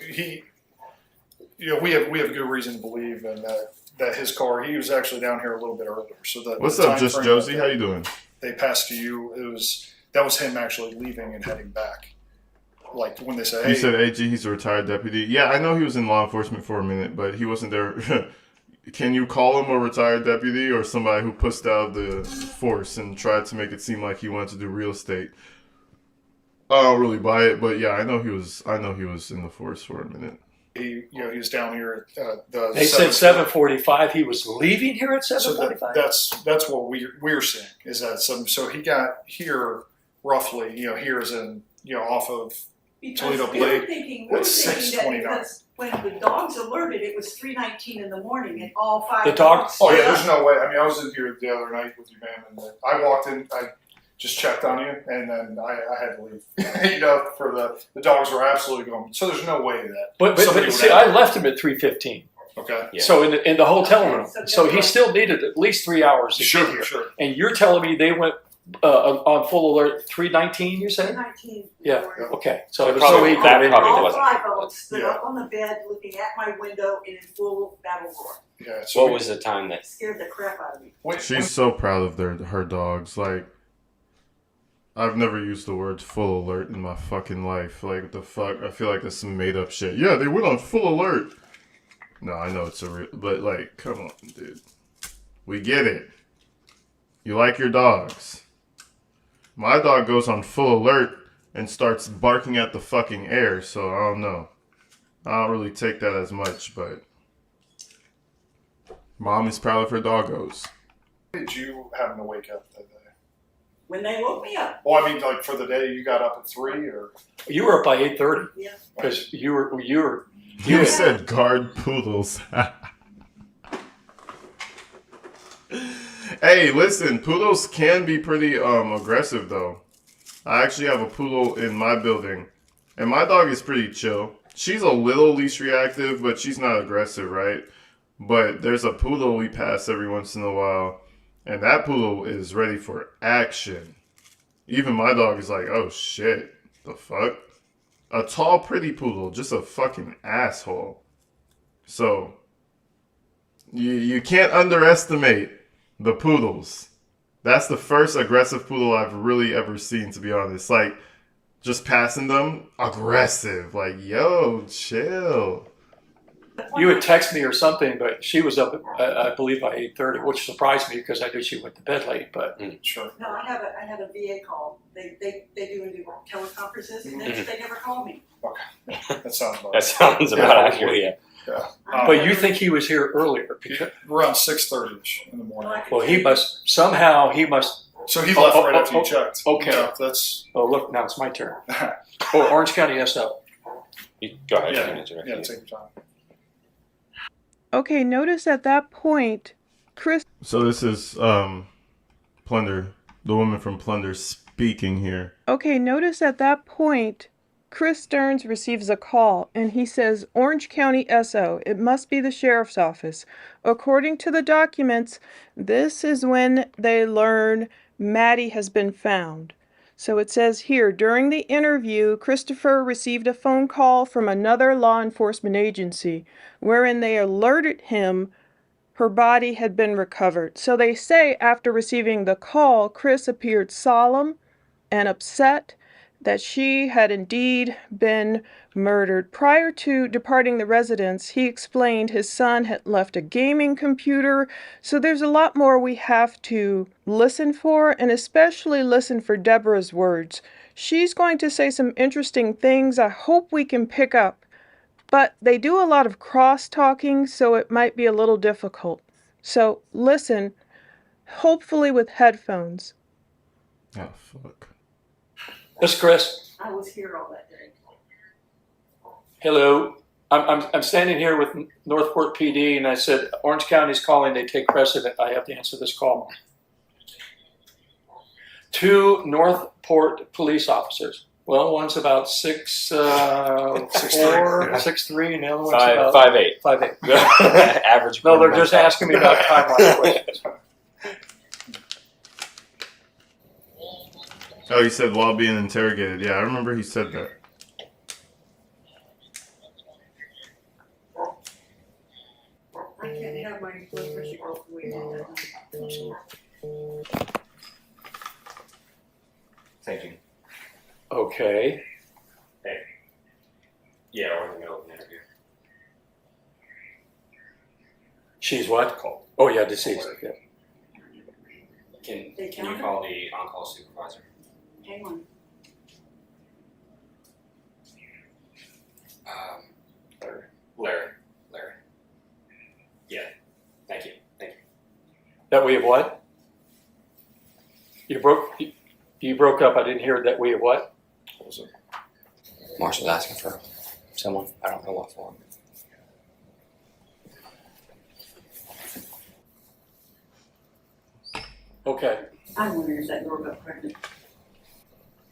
we have good reason to believe that his car, he was actually down here a little bit earlier. So what's up, Just Josie? How you doing? They passed to you. That was him actually leaving and heading back. Like when they say, you said AG, he's a retired deputy. Yeah, I know he was in law enforcement for a minute, but he wasn't there. Can you call him a retired deputy or somebody who pushed out the force and tried to make it seem like he wanted to do real estate? I don't really buy it, but yeah, I know he was in the force for a minute. He was down here at They said 7:45. He was leaving here at 7:45. So that's what we're seeing is that so he got here roughly. Here is in off of Toledo Blake. We were thinking that because when the dogs alerted, it was 3:19 in the morning, and all 5 The dogs. Oh yeah, there's no way. I mean, I was in here the other night with you, man, and I walked in. just checked on you, and then I had to leave. For the dogs were absolutely going. So there's no way that. But see, I left him at 3:15. Okay. Yeah. So in the hotel room, so he still needed at least 3 hours to get here. Sure. And you're telling me they went on full alert 3:19? You said? 3:19. Yeah. Okay. So So it was probably so that easy. probably All wasn't. 5 of them stood up on the bed looking at my window and in full battle roar. Yeah. So What was the time that? Scared the crap out of me. She's so proud of her dogs. Like, I've never used the word full alert in my fucking life. Like, the fuck? I feel like that's some made up shit. Yeah, they went on full alert. No, I know it's a real, but like, come on, dude. We get it. You like your dogs. My dog goes on full alert and starts barking at the fucking air, so I don't know. I don't really take that as much, but Mom is proud of her doggos. did you happen to wake up that day? When they woke me up. Well, I mean, like for the day you got up at 3, or You were up by 8:30. Yeah. Because you were. You said guard poodles. Hey, listen, poodles can be pretty aggressive though. I actually have a poodle in my building, and my dog is pretty chill. She's a little leash reactive, but she's not aggressive, right? But there's a poodle we pass every once in a while, and that poodle is ready for action. Even my dog is like, oh shit, the fuck? A tall, pretty poodle, just a fucking asshole. So, you can't underestimate the poodles. That's the first aggressive poodle I've really ever seen, to be honest. Like, just passing them, aggressive. Like, yo, chill. You had texted me or something, but she was up, I believe, by 8:30, which surprised me because I knew she went to bed late. But sure. No, I had a VA call. They do teleconferences, and they never called me. That sounds about. That sounds about accurate. Yeah. Yeah. but you think he was here earlier? Because, Around 6:30ish in the morning. well, he must somehow So he left right after you checked. Okay. Yeah, that's. Oh, look, now it's my turn. Oh, Orange County SO. You, go ahead. Yeah, you can answer. yeah, take your time. Okay, notice at that point, Chris. So this is Plunder, the woman from Plunder speaking here. Okay, notice at that point, Chris Stearns receives a call and he says, Orange County SO, it must be the sheriff's office. According to the documents, this is when they learn Maddie has been found. So it says here, during the interview, Christopher received a phone call from another law enforcement agency wherein they alerted him her body had been recovered. So they say after receiving the call, Chris appeared solemn and upset that she had indeed been murdered. Prior to departing the residence, he explained his son had left a gaming computer. So there's a lot more we have to listen for, and especially listen for Deborah's words. She's going to say some interesting things I hope we can pick up, but they do a lot of cross-talking, so it might be a little difficult. So listen, hopefully with headphones. Oh, fuck. This is Chris. I was here all that day. Hello. I'm standing here with Northport PD, and I said, Orange County's calling. They take precedent. I have to answer this call. 2 Northport police officers. Well, one's about 6'4", 6'3", and the other one's about 5'8". 5'8". Average. No, they're just asking me about timeline questions. Oh, he said while being interrogated. Yeah, I remember he said that. I can't have my blood pressure go the way it did. Thank you. Okay. Yeah, we're in the middle of an interview. She's what? Oh, yeah, deceased. Yeah. Can They you counted? call the on-call supervisor? Hang on. Larry. Yeah. Thank you. That we have what? You broke up. I didn't hear that we have what? What was it? Marshall's asking for someone. I don't know what for. Okay. I'm wondering if that girl got pregnant.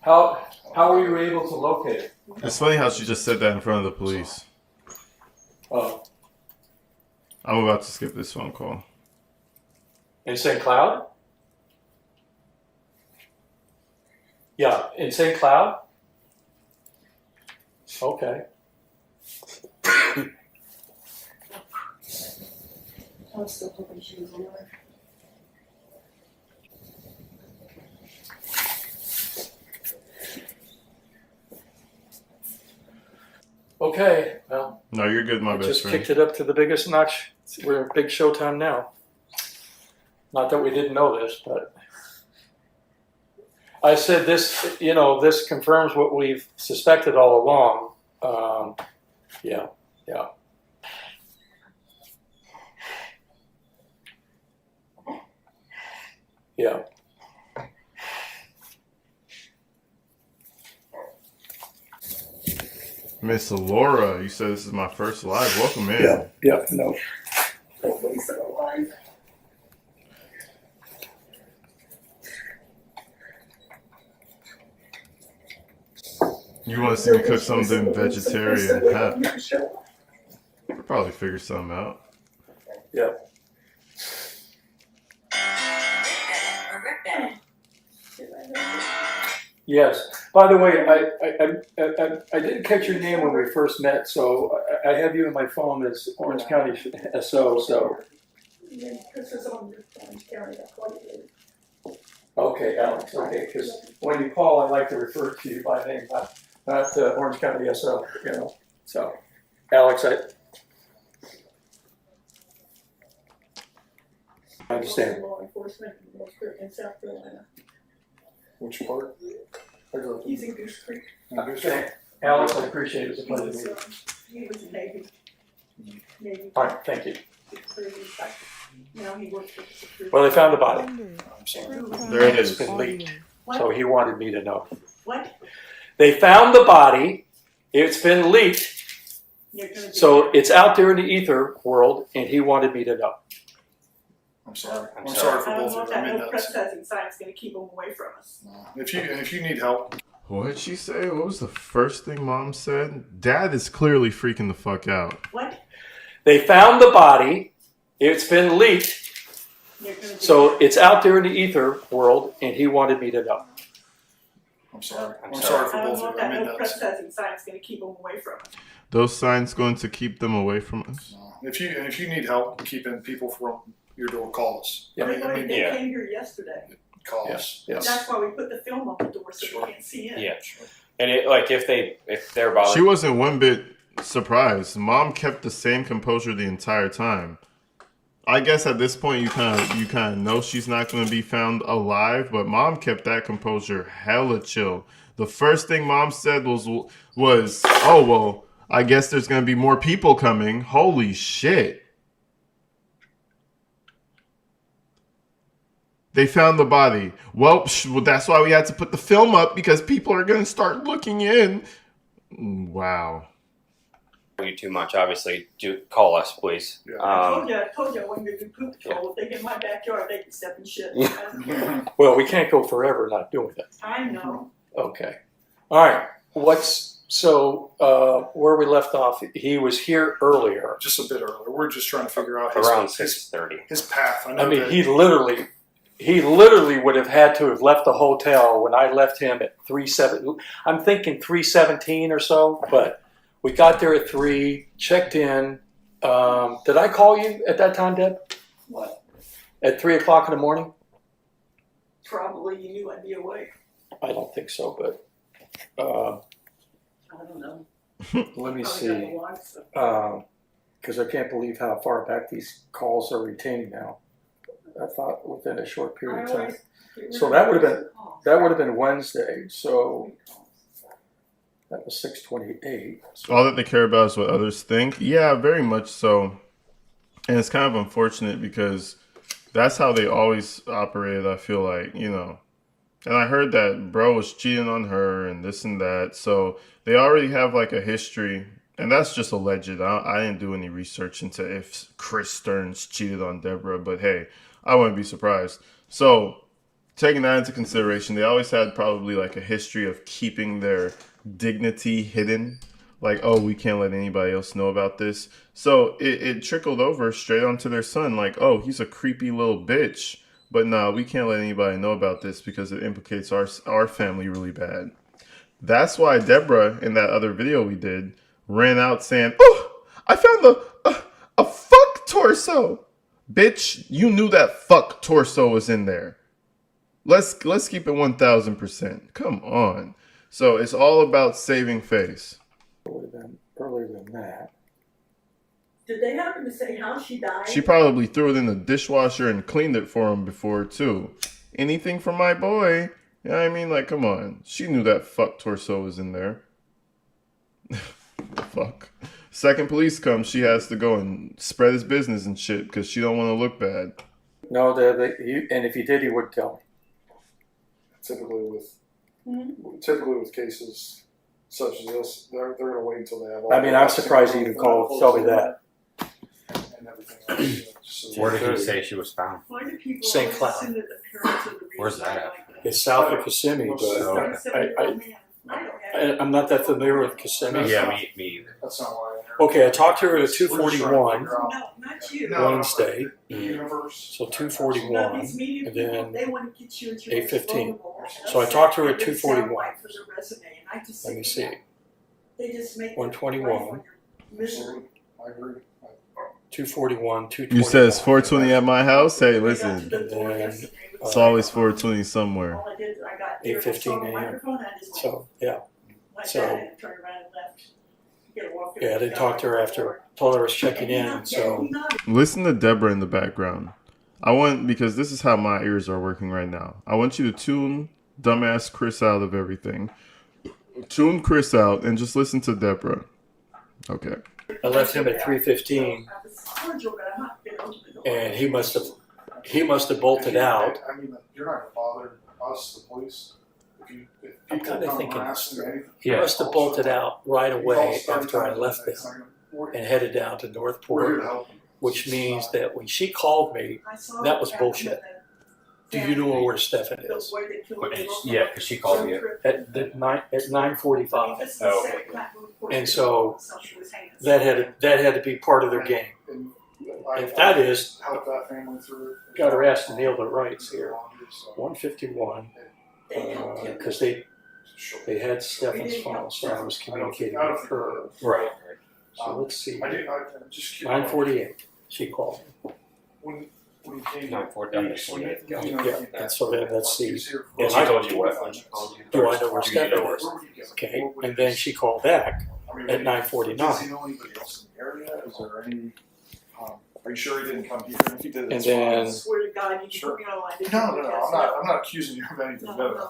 How were you able to locate it? It's funny how she just said that in front of the police. Oh, I'm about to skip this phone call. in St. Cloud? Yeah, in St. Cloud? Okay. I was still hoping she was alive. Okay, well, No, you're good, my I best just friend. kicked it up to the biggest notch. We're in big showtime now. Not that we didn't know this, but I said this, this confirms what we've suspected all along. Yeah. Yeah. Miss Laura, you said this is my first live. Welcome in. Yeah, no. Nobody's still alive. You want to see me cook something vegetarian? I'll probably figure something out. Yeah. Yes. By the way, I didn't catch your name when we first met, so I have you in my phone as Orange County SO. So. This is on Orange County. That's what it is. Okay, Alex. Okay, because when you call, I like to refer to you by name, not Orange County SO. So, Alex, I understand. Law enforcement in South Carolina. Which part? He's in Goose Creek. Okay. Alex, I appreciate it. It's a pleasure to meet you. He was in Navy. All right, thank you. Now he works for the security. Well, they found the body, I'm sorry. There it it's is. been leaked, What? so he wanted me to know. What? They found the body. It's been leaked, You're gonna do so that? it's out there in the ether world, and he wanted me to know. I'm sorry. I'm I'm sorry I for don't both know of if you. I that mean, no trespassing sign's gonna keep him away from us. if you need help, What did she say? What was the first thing Mom said? Dad is clearly freaking the fuck out. What? They found the body. It's been leaked, You're gonna do so that? it's out there in the ether world, and he wanted me to know. I'm sorry. I'm I'm sorry. sorry for I don't both know of if you. I that mean, no trespassing sign's gonna keep him away from us. Those signs going to keep them away from us? if you need help keeping people from your door, call us. Yeah. They Yeah. came here yesterday. Call Yeah. us. Yeah. That's why we put the film on the door so Sure. they can't see in. Yeah. And if they're bothered, She wasn't one bit surprised. Mom kept the same composure the entire time. I guess at this point you kind of know she's not going to be found alive, but Mom kept that composure hella chill. The first thing Mom said was, "Oh well, I guess there's going to be more people coming." Holy shit! They found the body. Well, that's why we had to put the film up because people are going to start looking in. Wow. you too much, obviously, do call us, please. Yeah. I told you I wasn't gonna do poop patrol. If they get in my backyard, they can step in shit. I don't care. Well, we can't go forever not doing that. I know. Okay. All right. Where we left off, he was here earlier. Just a bit earlier. We're just trying to figure out Around his 6:30. his path. I know I mean, that he literally would have had to have left the hotel when I left him at 3:17. I'm thinking 3:17 or so, but we got there at 3, checked in. Did I call you at that time, Deb? What? At 3 o'clock in the morning? Probably you knew I'd be awake. I don't think so, but I don't know. let me Probably got see. a lot of stuff. Because I can't believe how far back these calls are retaining now. I thought within a short period of I time. always get rid So of that would have those been- calls. That would have been Wednesday, so that was 6:28. All that they care about is what others think. Yeah, very much so. And it's kind of unfortunate because that's how they always operated, I feel like, And I heard that bro was cheating on her and this and that. So they already have like a history. And that's just alleged. I didn't do any research into if Chris Stearns cheated on Deborah. But hey, I wouldn't be surprised. So, taking that into consideration, they always had probably like a history of keeping their dignity hidden. Like, oh, we can't let anybody else know about this. So it trickled over straight onto their son. Like, oh, he's a creepy little bitch. But no, we can't let anybody know about this because it implicates our family really bad. That's why Deborah, in that other video we did, ran out saying, oh, I found a fuck torso. Bitch, you knew that fuck torso was in there. Let's keep it 1,000%. Come on. So it's all about saving face. Earlier than that. Did they happen to say how she died? She probably threw it in the dishwasher and cleaned it for him before too. Anything for my boy. You know what I mean? Like, come on. She knew that fuck torso was in there. Fuck. Second police comes, she has to go and spread his business and shit because she don't want to look bad. No, and if he did, he would tell me. Typically with cases such as this, they're going to wait until they have all. I mean, I'm surprised he even called to tell me that. And everything else. Where did he say she was found? St. Cloud. Where's that at? It's south of Kissimmee, but I'm not that familiar with Kissimmee. Yeah, me either. That's not why. Okay, I talked to her at 2:41 No, not you. Wednesday, Universe. so 2:41, and then They want to get you into 8:15. So I talked to her at 2:41. Let me see. 1:21, I agree. 2:41, 2:20. You said it's 420 at my house? Hey, listen. And then It's always 420 somewhere. 8:15 a.m. So yeah. So yeah, I didn't talk to her after. Told her I was checking in. So Listen to Deborah in the background. Because this is how my ears are working right now. I want you to tune dumbass Chris out of everything. Tune Chris out and just listen to Deborah. Okay. I left him at 3:15, and he must have bolted out. I mean, you're not going to bother us, the police. I'm kind of thinking he Yeah. must have bolted out right away after I left them and headed down to We're here Northport, to help them. which means that when she called me, that was bullshit. Do you know where Stephan is? Yeah, because she called me At 9:45, Oh, okay. and so that had to be part of their game. And If that is, help that family through it. got her ass to nail the rights here. 151, because they had Stephan's phone, so I was communicating with her. Right. So let's see. I'm just curious. 9:48, she called me. When you came 9:48. Yeah, and so then let's see. And she told you what when she called you? Do I know where Do you know Stephan where- is? Okay, and then she called back at 9:49. Does he know anybody else in the area? Is there any? Are you sure he didn't come here? If he did, And it's then fine. Swear to God, you Sure. put me on line. No. I'm not accusing you of anything. No.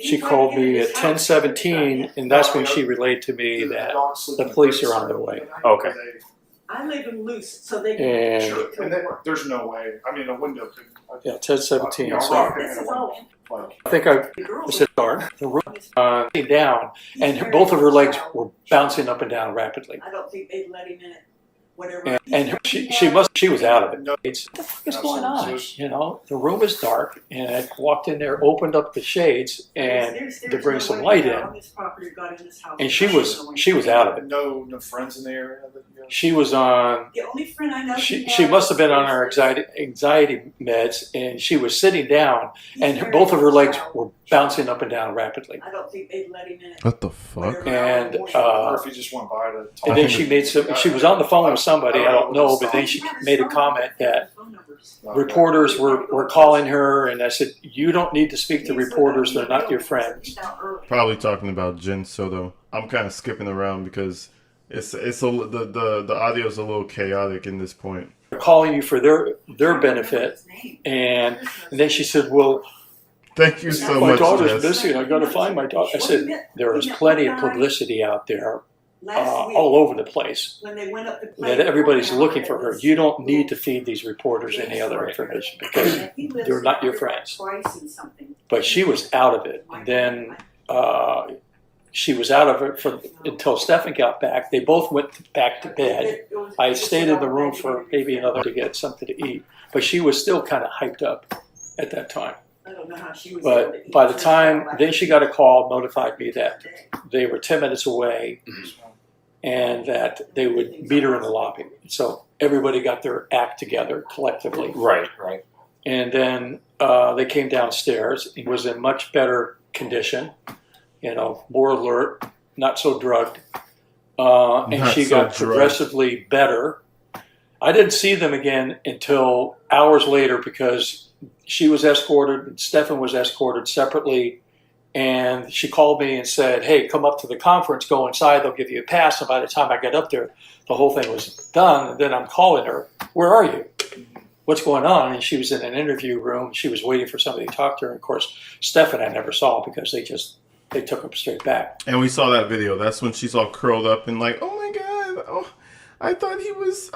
She called me at 10:17, and that's when she relayed to me that the police are on their way. Okay. I leave them loose so they And- can. Sure. And there's no way. I mean, a window could. Yeah, 10:17. Yeah, So I'll This is all. Like, I think I said, the room came down, and both of her legs were bouncing up and down rapidly. I don't think they'd let him in it. Whatever. And she was out of it. It's, what the fuck is going on? You know, the room is dark, and I walked in there, opened up the shades, and to bring some light in, and she was out of it. no friends in the area. That you know? She was on. The only friend I know. She must have been on her anxiety meds, and she was sitting down, and both of her legs were bouncing up and down rapidly. I don't think they'd let him in it. What the fuck? And Or if he just went by to talk. and then she made some. She was on the phone with somebody, I don't know, but then she made a comment that reporters were calling her, and I said, "You don't need to speak to reporters; they're not your friends." Probably talking about Jen Soto. I'm kind of skipping around because the audio is a little chaotic in this point. They're calling you for their benefit, and then she said, "Well, Thank you so my much, daughter's Jess. missing. I got to find my daughter." I said, "There is plenty of publicity out there, all over the place, that everybody's looking for her. You don't need to feed these reporters any other information because they're not your friends." But she was out of it. And then she was out of it until Stephan got back. They both went back to bed. I stayed in the room for maybe another to get something to eat, but she was still kind of hyped up at that time. I don't know how she was. But by the time, then she got a call, notified me that they were 10 minutes away and that they would meet her in the lobby. So everybody got their act together collectively. Right. And then they came downstairs. He was in much better condition, more alert, not so drugged. And she got progressively better. I didn't see them again until hours later because she was escorted, Stephan was escorted separately, and she called me and said, hey, come up to the conference, go inside, they'll give you a pass. And by the time I got up there, the whole thing was done. And then I'm calling her, where are you? What's going on? And she was in an interview room. She was waiting for somebody to talk to her. And of course, Stephan I never saw because they took him straight back. And we saw that video. That's when she's all curled up and like, oh my God, oh, I thought he was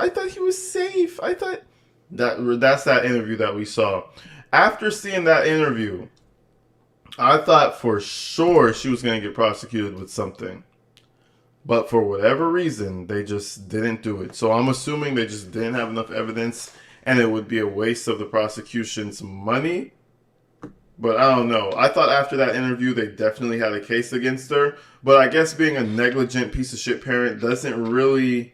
safe. I thought that's that interview that we saw. After seeing that interview, I thought for sure she was going to get prosecuted with something. But for whatever reason, they just didn't do it. So I'm assuming they just didn't have enough evidence and it would be a waste of the prosecution's money. But I don't know. I thought after that interview, they definitely had a case against her. But I guess being a negligent piece of shit parent doesn't really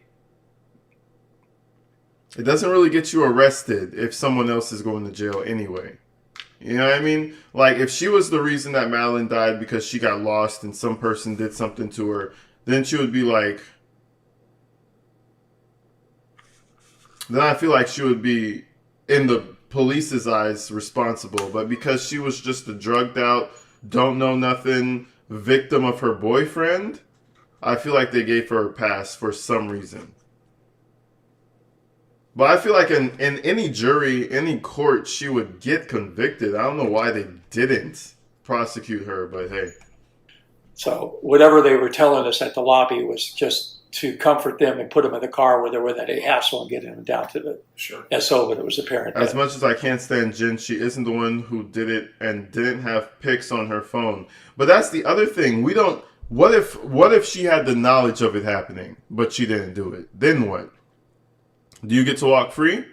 get you arrested if someone else is going to jail anyway. You know what I mean? Like, if she was the reason that Madeline died because she got lost and some person did something to her, then she would be like... Then I feel like she would be, in the police's eyes, responsible. But because she was just a drugged out, don't know nothing, victim of her boyfriend, I feel like they gave her a pass for some reason. But I feel like in any jury, any court, she would get convicted. I don't know why they didn't prosecute her, but hey. So whatever they were telling us at the lobby was just to comfort them and put them in the car where they were that a hassle and getting them down to the SO, but it was apparent. As much as I can't stand Jen, she isn't the one who did it and didn't have pics on her phone. But that's the other thing. We don't... What if she had the knowledge of it happening, but she didn't do it? Then what? Do you get to walk free?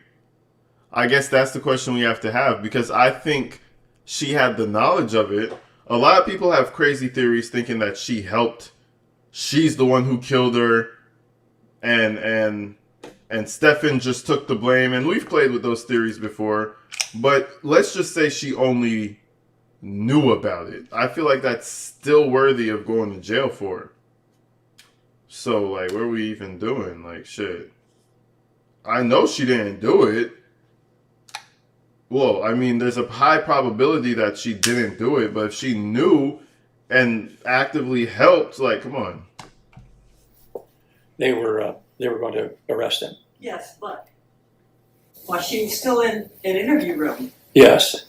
I guess that's the question we have to have, because I think she had the knowledge of it. A lot of people have crazy theories thinking that she helped. She's the one who killed her, and Stephan just took the blame. And we've played with those theories before, but let's just say she only knew about it. I feel like that's still worthy of going to jail for. So, like, what are we even doing? Like, shit. I know she didn't do it. Well, I mean, there's a high probability that she didn't do it, but if she knew and actively helped, like, come on. They were going to arrest him. Yes, but while she was still in an interview room. Yes.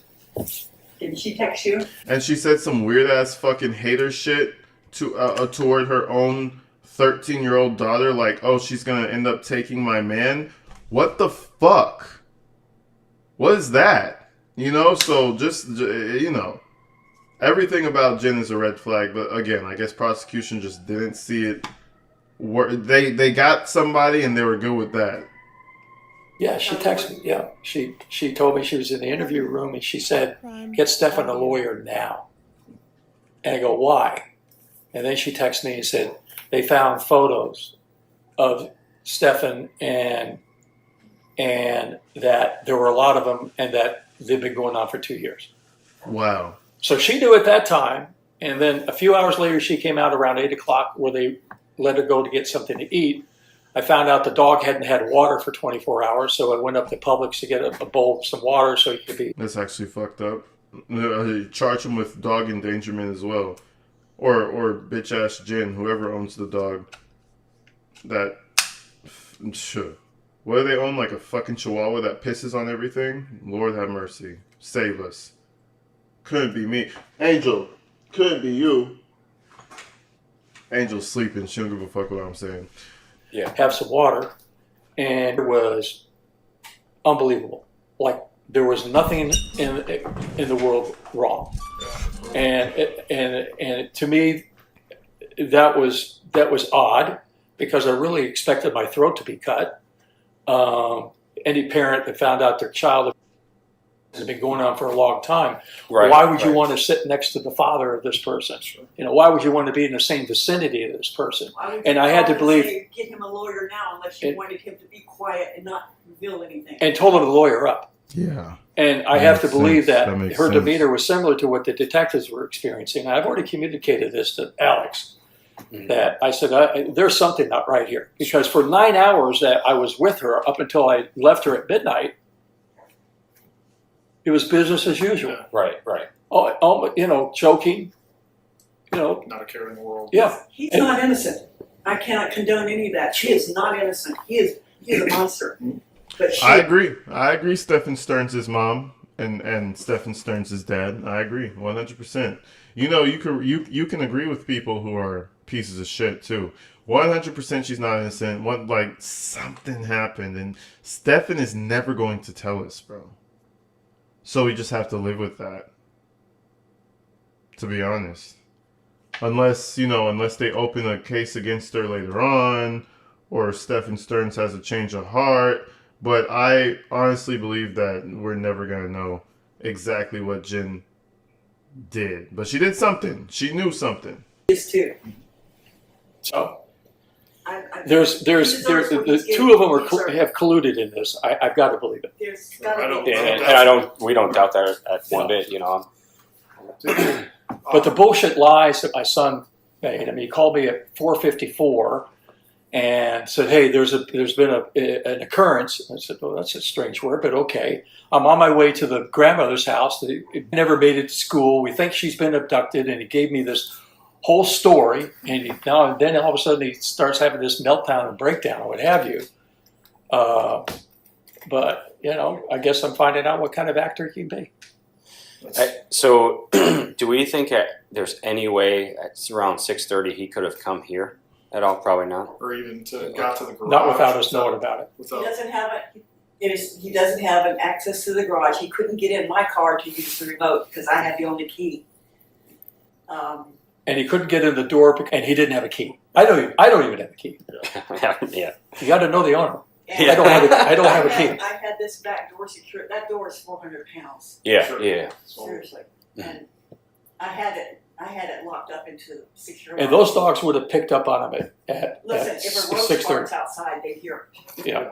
Didn't she text you? And she said some weird ass fucking hater shit toward her own 13-year-old daughter, like, oh, she's gonna end up taking my man. What the fuck? What is that? You know, so just, you know, everything about Jen is a red flag. But again, I guess prosecution just didn't see it. They got somebody and they were good with that. Yeah, she texted me. Yeah, she told me she was in the interview room and she said, get Stephan a lawyer now. And I go, why? And then she texted me and said, they found photos of Stephan and that there were a lot of them and that they've been going on for 2 years. Wow. So she knew at that time, and then a few hours later she came out around 8 o'clock where they let her go to get something to eat. I found out the dog hadn't had water for 24 hours, so I went up to Publix to get a bowl of some water so he could be... That's actually fucked up. Charge him with dog endangerment as well. Or bitch-ass Jen, whoever owns the dog. That... Sure. What do they own? Like a fucking chihuahua that pisses on everything? Lord have mercy. Save us. Couldn't be me. Angel, couldn't be you. Angel's sleeping. She don't give a fuck what I'm saying. Yeah. Have some water. And it was unbelievable. Like, there was nothing in the world wrong. And to me, that was odd because I really expected my throat to be cut. Any parent that found out their child has been going on for a long time. Right, why would you right. want to sit next to the father of this person? You know, why would you want to be in the same vicinity of this person? And I had to believe. Get him a lawyer now, unless you wanted him to be quiet and not reveal anything. And told him to lawyer up. Yeah. And I have to believe that makes her sense. demeanor was similar to what the detectives were experiencing. I've already communicated this to Alex. That I said, there's something not right here. Because for 9 hours that I was with her up until I left her at midnight, it was business as usual. Right, right. Oh, you know, joking, you know. Not a care in the world. Yeah. He's not innocent. I cannot condone any of that. She is not innocent. He is a monster. But she, I agree. Stephan Stearns' mom and Stephan Stearns' dad. I agree 100%. You know, you can agree with people who are pieces of shit too. 100% she's not innocent. Something happened, and Stephan is never going to tell us, bro. So we just have to live with that. To be honest. Unless they open a case against her later on, or Stephan Stearns has a change of heart. But I honestly believe that we're never going to know exactly what Jen did. But she did something. She knew something. is too. So I there's the two of them have colluded in this. I've got to believe it. There's gotta be. And we don't doubt that at one bit, you know. But the bullshit lies that my son made. I mean, he called me at 4:54 and said, "Hey, there's been an occurrence." I said, "Oh, that's a strange word, but okay." I'm on my way to the grandmother's house. That never made it to school. We think she's been abducted, and he gave me this whole story. And then all of a sudden he starts having this meltdown and breakdown, or what have you. But you know, I guess I'm finding out what kind of actor he can be. So, do we think there's any way at around 6:30 he could have come here at all? Probably not. Or even got to the garage. Not without us knowing about it. He doesn't have he doesn't have an access to the garage. He couldn't get in my car to use the remote because I have the only key. And he couldn't get in the door, and he didn't have a key. I don't even have a key. Yeah. You got to know the owner. And I don't have a key. I had this back door secured. That door is 400 pounds. Yeah. Sure. Yeah. Seriously. And I had it locked up into secure. And those dogs would have picked up on him at Listen, if a roach 6:30. farts outside, they hear it. Yeah.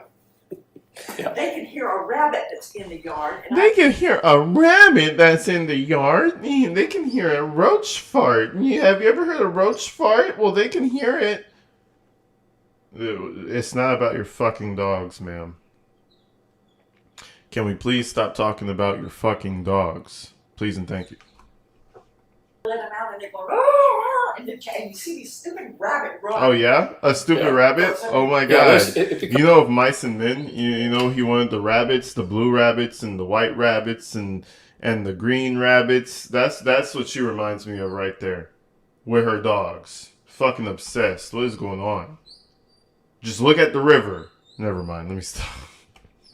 Yeah. They can hear a rabbit that's in the yard. And They can hear a rabbit that's in the yard. They can hear a roach fart. Have you ever heard a roach fart? Well, they can hear it. It's not about your fucking dogs, ma'am. Can we please stop talking about your fucking dogs? Please and thank you. let them out and they go, oh, and you see these stupid rabbit run. Oh yeah, a stupid rabbit. Oh my god! You know, of mice and men, you know, he wanted the rabbits, the blue rabbits, and the white rabbits, and the green rabbits. That's what she reminds me of right there, with her dogs. Fucking obsessed. What is going on? Just look at the river. Never mind. Let me stop.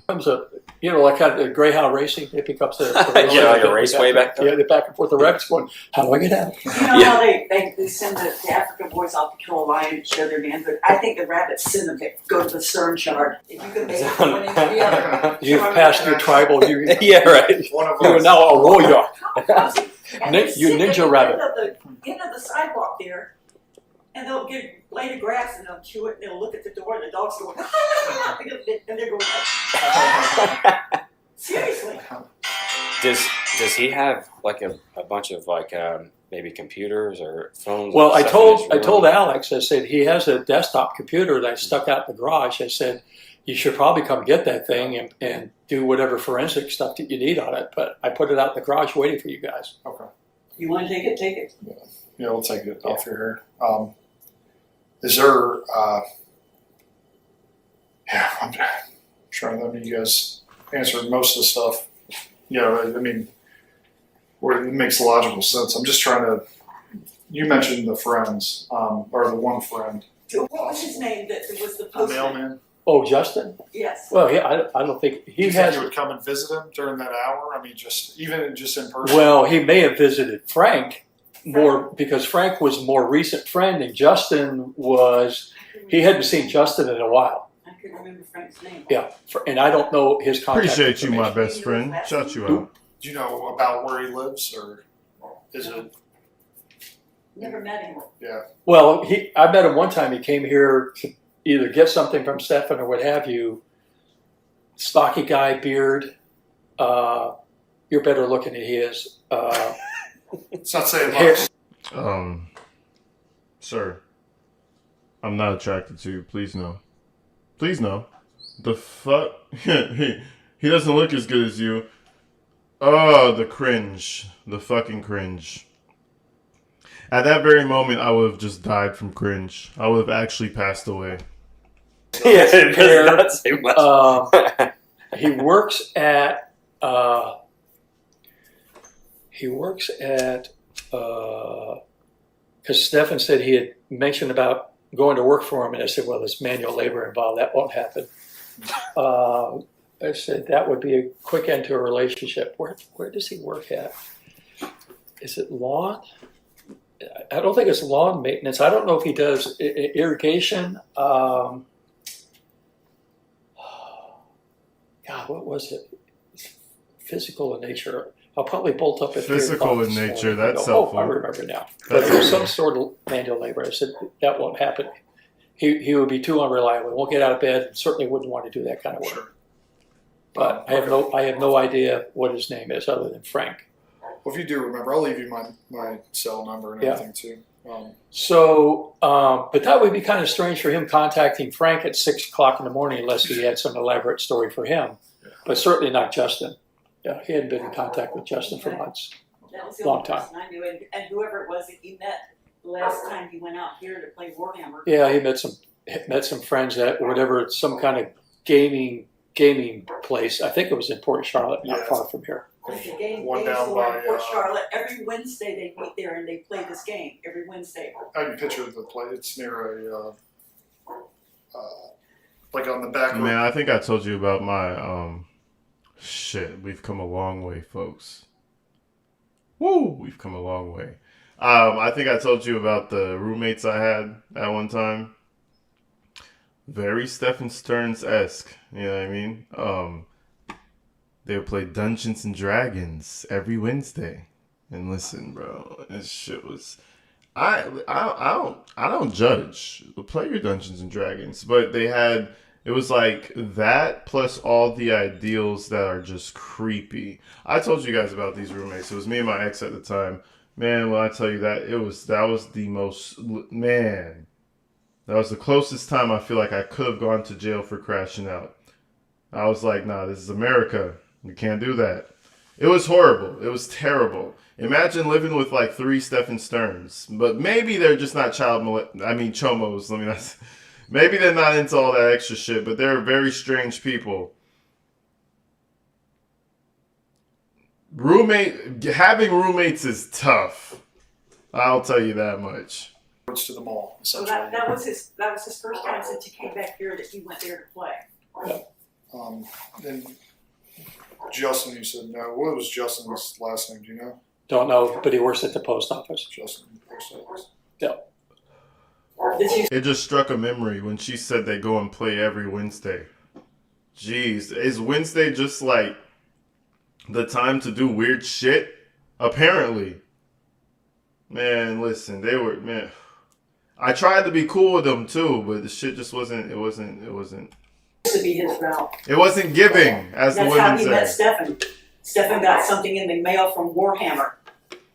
Comes up, you know, like kind of Greyhound racing. They pick up the yeah, like a raceway back there. Yeah, they're back and forth. The rabbits going, how do I get out? You know how they send the African boys off to kill a lion and show their manhood? I think the rabbits send them to go to the stern yard. If you could make one into the other. You've passed your tribal. Yeah, right. One of You are us. now a warrior. And they You sit at ninja the rabbit. End of the sidewalk there, and they'll get a blade of grass and they'll chew it and they'll look at the door and the dog's going, and they're going, seriously. Does he have like a bunch of like maybe computers or phones? Well, I stuff in his told room? Alex, I said, he has a desktop computer that I stuck out in the garage. I said, you should probably come get that thing and do whatever forensic stuff that you need on it. But I put it out in the garage waiting for you guys. Okay. You want to take it? Take it. Yeah, we'll take it off your hair. Is there, I'm trying to let you guys answer most of the stuff. You know, I mean, where it makes logical sense. I'm just trying to, you mentioned the friends, or the one friend. What was his name that was the The postman? mailman. Oh, Justin? Yes. Well, yeah, I don't think Do he you think has. you would come and visit him during that hour? I mean, even just in person. Well, he may have visited Frank more because Frank was a more recent friend, and Justin was. He hadn't seen Justin in a while. I couldn't remember Frank's name. Yeah, and I don't know his contact. Appreciate you, my information. best friend. Shout you out. Do you know about where he lives, or is it? Never met him. Yeah. Well, I met him one time. He came here to either get something from Stephan or what have you. Stocky guy, beard. You're better looking than he is. It's not saying Hair. much. Sir, I'm not attracted to you. Please no. Please no. The fuck? He doesn't look as good as you. Oh, the cringe. The fucking cringe. At that very moment, I would have just died from cringe. I would have actually passed away. Yeah, it does not say much. He works at. Because Stephan said he had mentioned about going to work for him, and I said, "Well, there's manual labor involved. That won't happen." I said that would be a quick end to a relationship. Where does he work at? Is it lawn? I don't think it's lawn maintenance. I don't know if he does irrigation. God, what was it? Physical in nature. I'll probably bolt up at Physical in nature, that's Oh, helpful. I remember now. But there's some sort of manual labor. I said that won't happen. He would be too unreliable. He won't get out of bed. And certainly wouldn't want to do that kind of work. Sure. But I have no idea what his name is other than Frank. Well, if you do remember, I'll leave you my cell number and everything too. So, but that would be kind of strange for him contacting Frank at 6 o'clock in the morning unless he had some elaborate story for him. But certainly not Justin. Yeah, he hadn't been in contact with Justin for months. That was the Long only time. person I knew, and whoever it was that he met the last time he went out here to play Warhammer. Yeah, he met some friends at whatever, some kind of gaming place. I think it was in Port Charlotte, not Yeah. far from here. There's a game One down store by, in Port Charlotte. Every Wednesday they meet there and they play this game. Every Wednesday. I can picture the place. It's near a like on the back. Man, I think I told you about my shit. We've come a long way, folks. Woo, we've come a long way. I think I told you about the roommates I had at one time. Very Stephan Stearns-esque, you know what I mean? They would play Dungeons and Dragons every Wednesday. And listen, bro, this shit was I don't judge. Play your Dungeons and Dragons, but it was like that plus all the ideals that are just creepy. I told you guys about these roommates. It was me and my ex at the time. Man, when I tell you that, that was the most, man, that was the closest time I feel like I could have gone to jail for crashing out. I was like, nah, this is America. You can't do that. It was horrible. It was terrible. Imagine living with like 3 Stephan Stearns. But maybe they're just not chomos. Let me not. Maybe they're not into all that extra shit, but they're very strange people. Having roommates is tough. I'll tell you that much. To the mall. So that was his first time since he came back here that he went there to play. And Justin, you said no. What was Justin's last name? Do you know? Don't know, but he works at the post office. Justin. Post Office. Yeah. It just struck a memory when she said they go and play every Wednesday. Jeez, is Wednesday just like the time to do weird shit? Apparently. Man, listen, man. I tried to be cool with them too, but the shit just wasn't. It wasn't. To be his route. It wasn't giving, as the That's women how he say. met Stephan. Stephan got something in the mail from Warhammer,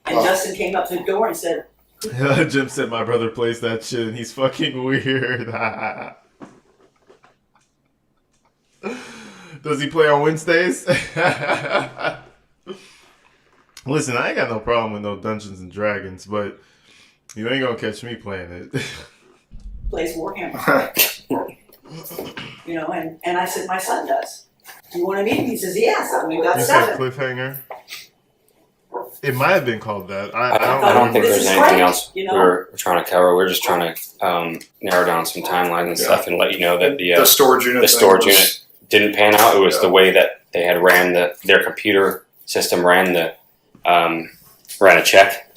and Justin came up to the door and said, Jim said my brother plays that shit and he's fucking weird. Does he play on Wednesdays? Listen, I ain't got no problem with no Dungeons and Dragons, but you ain't gonna catch me playing it. plays Warhammer. You know, and I said, my son does. Do you want to meet him? He says, yes. And we got You said Stephan. cliffhanger? It might have been called that. I don't think This there's is anything great, else you know? we're trying to cover. We're just trying to narrow down some timelines and stuff and let you know that The storage unit. the thing storage was- unit didn't pan out. It was Yeah. the way that they had their computer system ran a check.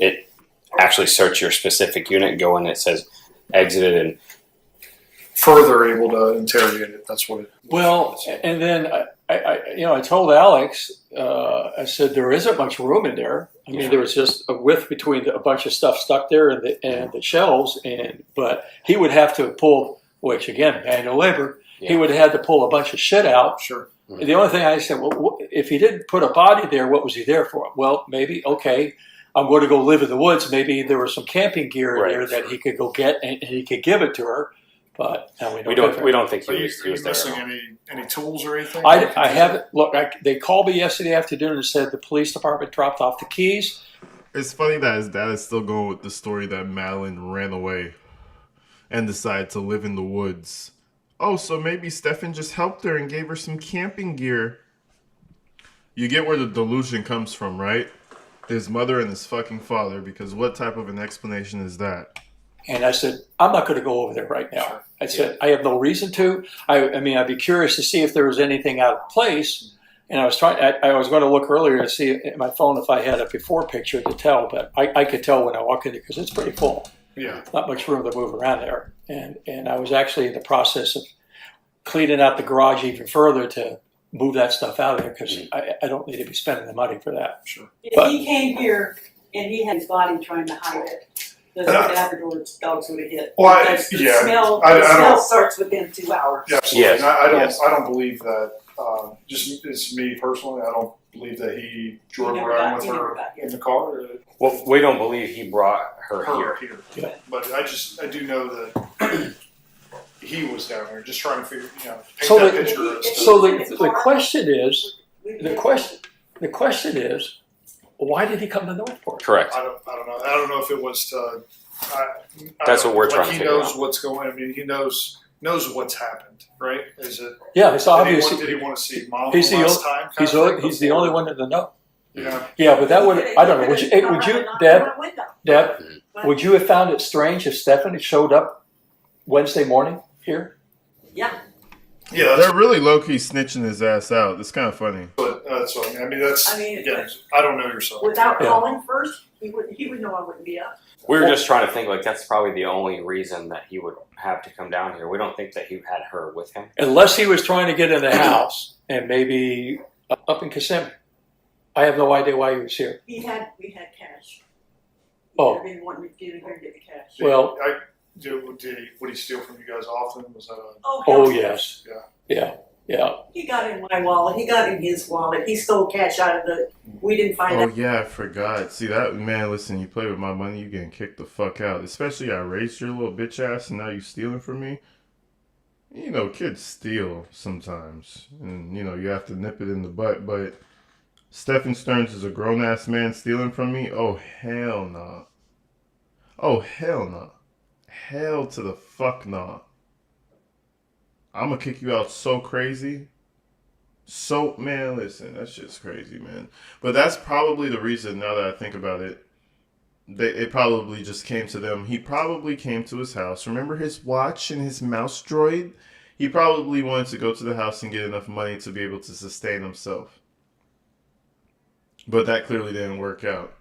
actually search your specific unit, go in, it says exited, and Further able to interrogate it. That's what it. Well, and then I told Alex, I said there isn't much room in there. I mean, there was just a width between a bunch of stuff stuck there and the shelves, but he would have to pull, which again, manual labor. Yeah. He would have had to pull a bunch of shit out. Sure. Mm-hmm. The only thing I said, well, if he didn't put a body there, what was he there for? Well, maybe okay. I'm going to go live in the woods. Maybe there was some camping gear in there that he could go get and he could give it to her. But now we don't think Are he you was there. missing any tools or anything? I haven't. Look, they called me yesterday afternoon and said the police department dropped off the keys. It's funny that his dad is still going with the story that Madeline ran away and decided to live in the woods. Oh, so maybe Stephan just helped her and gave her some camping gear. You get where the delusion comes from, right? His mother and his fucking father, because what type of an explanation is that? And I said, I'm not going to go over there right now. Sure. I said, I have no reason to. I mean, I'd be curious to see if there was anything out of place. And I was going to look earlier to see in my phone if I had a before picture to tell, but I could tell when I walk in there because it's pretty full. Yeah. Not much room to move around there. And I was actually in the process of cleaning out the garage even further to move that stuff out of there because I don't need to be spending the money for that. Sure. If he came here and he had his body trying to hide it, those Labrador dogs would have hit. Well, Because the yeah, smell, I the smell don't- starts within 2 hours. Yeah, absolutely. Yes, And I yes. don't believe that. Just it's me personally. I don't believe that he drove never around got- with he never her got here. in the car. Well, we don't believe he brought her Her here. Yeah. But I do know that he was down there just trying to figure, paint So that the- picture. Of So stuff. the question is, We'd the have- question is, why did he come to Northport? Correct. I don't know. I don't know if it was to. That's what we're trying to He figure knows out. what's going. I mean, he knows what's happened, right? Is it? Yeah, it's obvious. Did he want to see mom He's the last time? kind He's of thing he's the before? only one in the know. Yeah. Yeah, but that would, I don't know, would you, He could've would you, come out and Deb, knocked on my window. Deb, would you have found it strange if Stephan had showed up Wednesday morning here? Yeah, Yeah, They're really low-key snitching his ass out. It's kind of funny. but that's what I mean. That's I mean, again. I don't know yourself. without Yeah. calling first, he would know I wouldn't be up. We were just trying to think like that's probably the only reason that he would have to come down here. We don't think that he had her with him. Unless he was trying to get in the house and maybe up in Kissimmee. I have no idea why he was here. We had cash. Oh. He didn't want me to get in here and get the cash. Well- would he steal from you guys often? Was that a? Oh, hell yes. Yeah. Yeah. He got in my wallet. He got in his wallet. He stole cash out of the. We didn't find Oh out. yeah, I forgot. See that man? Listen, you play with my money, you getting kicked the fuck out. Especially I raised your little bitch ass, and now you stealing from me. You know, kids steal sometimes, and you have to nip it in the butt. But Stephan Stearns is a grown ass man stealing from me. Oh hell no. Oh hell no. Hell to the fuck no. I'm gonna kick you out so crazy. So, man, listen, that's just crazy, man. But that's probably the reason, now that I think about it, it probably just came to them. He probably came to his house. Remember his watch and his mouse droid? He probably wanted to go to the house and get enough money to be able to sustain himself. But that clearly didn't work out.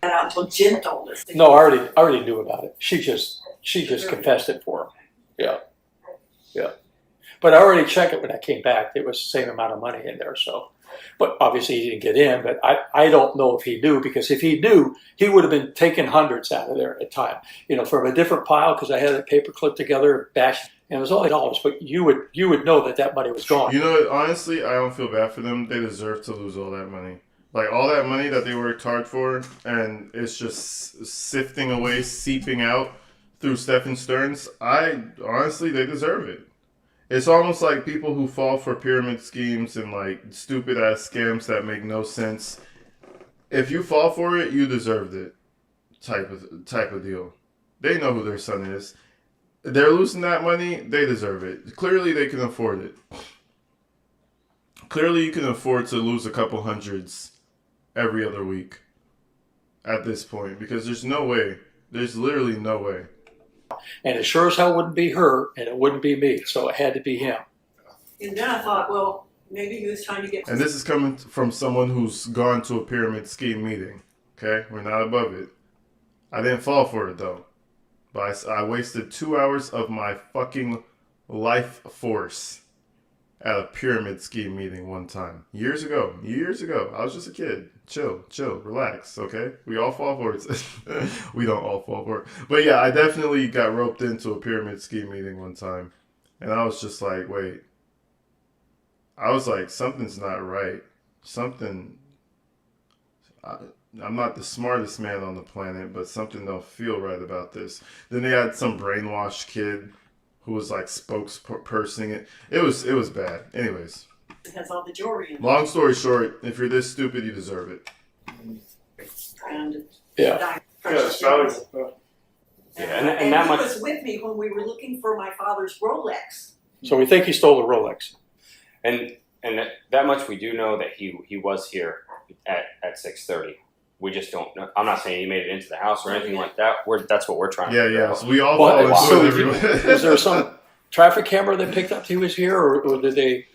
Out until Jen told us. No, I already knew about it. She just confessed it for him. Yeah. But I already checked it when I came back. There was the same amount of money in there. So, but obviously he didn't get in. But I don't know if he knew, because if he knew, he would have been taking hundreds out of there at a time. From a different pile, because I had it paper clipped together, bashed, and it was only $8. But you would know that money was gone. You know what? Honestly, I don't feel bad for them. They deserve to lose all that money. Like, all that money that they worked hard for, and it's just sifting away, seeping out through Stephan Stearns. Honestly, they deserve it. It's almost like people who fall for pyramid schemes and, like, stupid-ass scams that make no sense. If you fall for it, you deserved it type of deal. They know who their son is. They're losing that money. They deserve it. Clearly, they can afford it. Clearly, you can afford to lose a couple hundreds every other week at this point, because there's no way. There's literally no way. And it sure as hell wouldn't be her, and it wouldn't be me. So it had to be him. And then I thought, well, maybe he was trying to get. And this is coming from someone who's gone to a pyramid scheme meeting. Okay? We're not above it. I didn't fall for it though. But I wasted 2 hours of my fucking life force at a pyramid scheme meeting one time. Years ago. I was just a kid. Chill, relax, okay? We all fall for it. We don't all fall for it. But yeah, I definitely got roped into a pyramid scheme meeting one time. And I was just like, wait. I was like, something's not right. I'm not the smartest man on the planet, but something don't feel right about this. Then they had some brainwashed kid who was like spokespersoning it. It was bad. Anyways. It has all the jewelry in it. Long story short, if you're this stupid, you deserve it. And Yeah. It's valuable. Yeah, and and that he much. was with me when we were looking for my father's Rolex. So we think he stole the Rolex. And that much we do know that he was here at 6:30. We just don't know. I'm not saying he made it into the house or anything like that. That's what we're trying to figure out. So we all Well, fall so into it. is there some traffic camera that picked up he was here, or did they?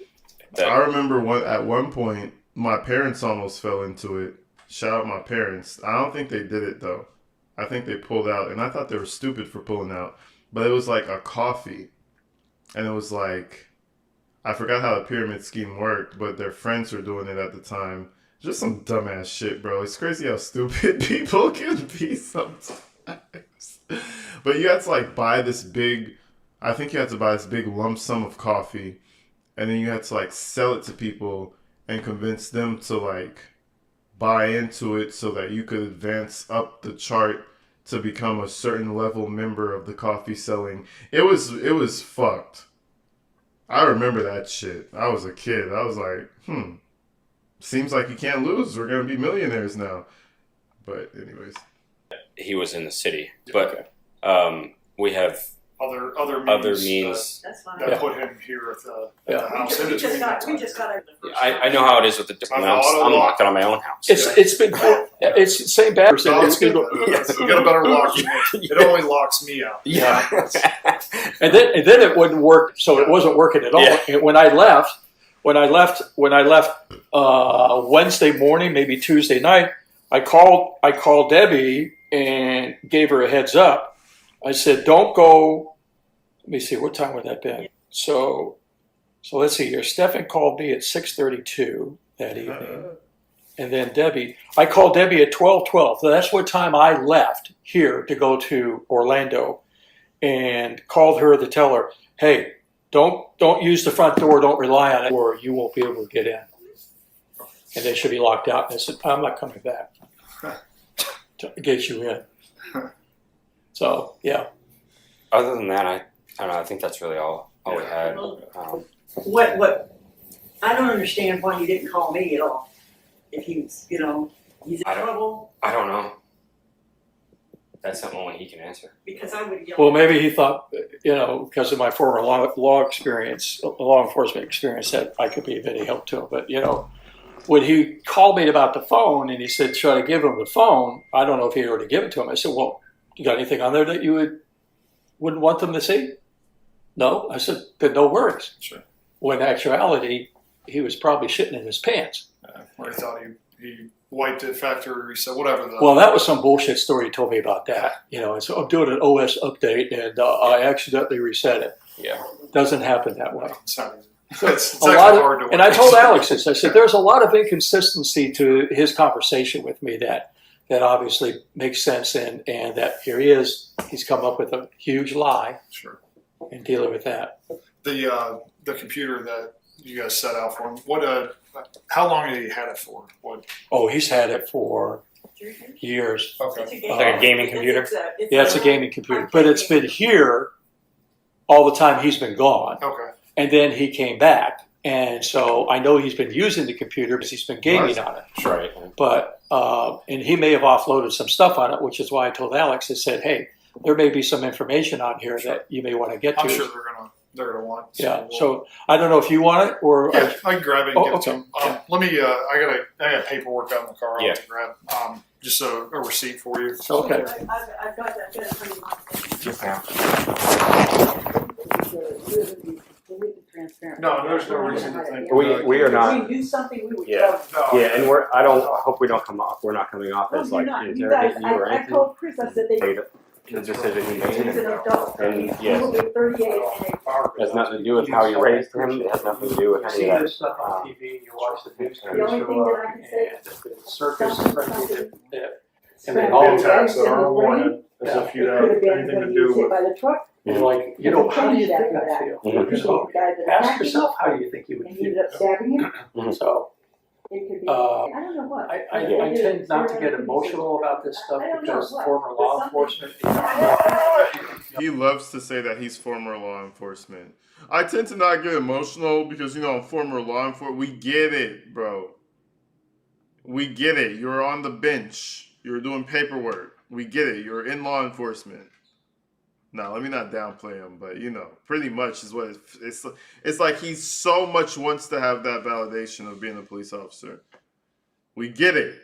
I remember at one point, my parents almost fell into it. Shout out my parents. I don't think they did it though. I think they pulled out, and I thought they were stupid for pulling out. But it was like a coffee, and it was like, I forgot how the pyramid scheme worked, but their friends were doing it at the time. Just some dumbass shit, bro. It's crazy how stupid people can be sometimes. But you had to like buy this big, I think you had to buy this big lump sum of coffee, and then you had to like sell it to people and convince them to like buy into it so that you could advance up the chart to become a certain level member of the coffee selling. It was fucked. I remember that shit. I was a kid. I was like, seems like you can't lose. We're going to be millionaires now. But anyways. He was in the city, but we have other means. That's fine. that put him here at the house. We just got the first I know how it is with the different. I'm locked out of my own house. It's been it's the same bad. It's been, You got a better lock than me. It only locks me out. Yeah. and then it wouldn't work, so it wasn't working at all. Yeah. And when I left Wednesday morning, maybe Tuesday night, I called Debbie and gave her a heads up. I said, don't go. Let me see, what time would that be? So let's see here. Stephan called me at 6:32 that evening. And then I called Debbie at 12:12. So that's what time I left here to go to Orlando, and called her to tell her, hey, don't use the front door. Don't rely on it, or you won't be able to get in. And they should be locked out. And I said, I'm not coming back to get you in. So, yeah. Other than that, I don't know. I think that's really all we had. What? I don't understand why he didn't call me at all. If he's in trouble. I don't know. That's something only he can answer. Because I would yell. Well, maybe he thought, because of my former law enforcement experience, that I could be of any help to him. But, when he called me about the phone and he said, should I give him the phone? I don't know if he already given it to him. I said, well, you got anything on there that you wouldn't want them to see? No. I said, then no worries. Sure. When in actuality, he was probably shitting in his pants. Or he thought he wiped it, factory reset, whatever. Well, that was some bullshit story he told me about that. And so I'm doing an OS update and I accidentally reset it. Yeah. Doesn't happen that way. It's not easy. So It's a actually lot hard to and I work. told Alex this. I said, there's a lot of inconsistency to his conversation with me that obviously makes sense, and that here he is. He's come up with a huge lie. Sure. And dealing with that. The computer that you guys set out for him, how long had he had it for? What? Oh, he's had it for 3 years. years. Okay. Like a gaming computer? Yeah, it's a gaming computer. But it's been here all the time he's been gone. Okay. And then he came back. And so I know he's been using the computer because he's been gaming on it. Right. But, and he may have offloaded some stuff on it, which is why I told Alex, I said, hey, there may be some information on here that you may want to get to. I'm sure they're gonna want. Yeah. So I don't know if you want it or. Yeah, I can grab it and give it to okay. him. Let me. I got paperwork out in the car. I'll Yeah. have to grab. Just a receipt for you. Okay. I've got that. Yeah. Completely transparent. No, there's no reason to think. We are not. If we knew something, we would Yeah. tell you. Yeah, and I hope we don't come off. We're not coming off as No, like you're not. You guys, interrogating you or I anything. told Chris, I said they. The decision he He's made. an adult. And He's yes. probably 38 and It has nothing to do with how you raised him. It has nothing to do with any of that. stuff on TV, you watch the news. The only thing that I can say Circus, something. and they All all the attacks that are wanted, as if you It have could have been anything to when he was do hit with. by the truck. You're like, you know, how do you think I feel? Mhm. So The guy that ask attacked him, yourself, how do you think you would and he ended up feel? stabbing him. So It could be, Uh, I don't know what. I tend not to get emotional about this stuff I don't know because what, former but law something- enforcement. He loves to say that he's former law enforcement. I tend to not get emotional because, you know, I'm former law enforcement. We get it, bro. We get it. You're on the bench. You're doing paperwork. We get it. You're in law enforcement. Now, let me not downplay him, but, you know, pretty much is what it's like he so much wants to have that validation of being a police officer. We get it.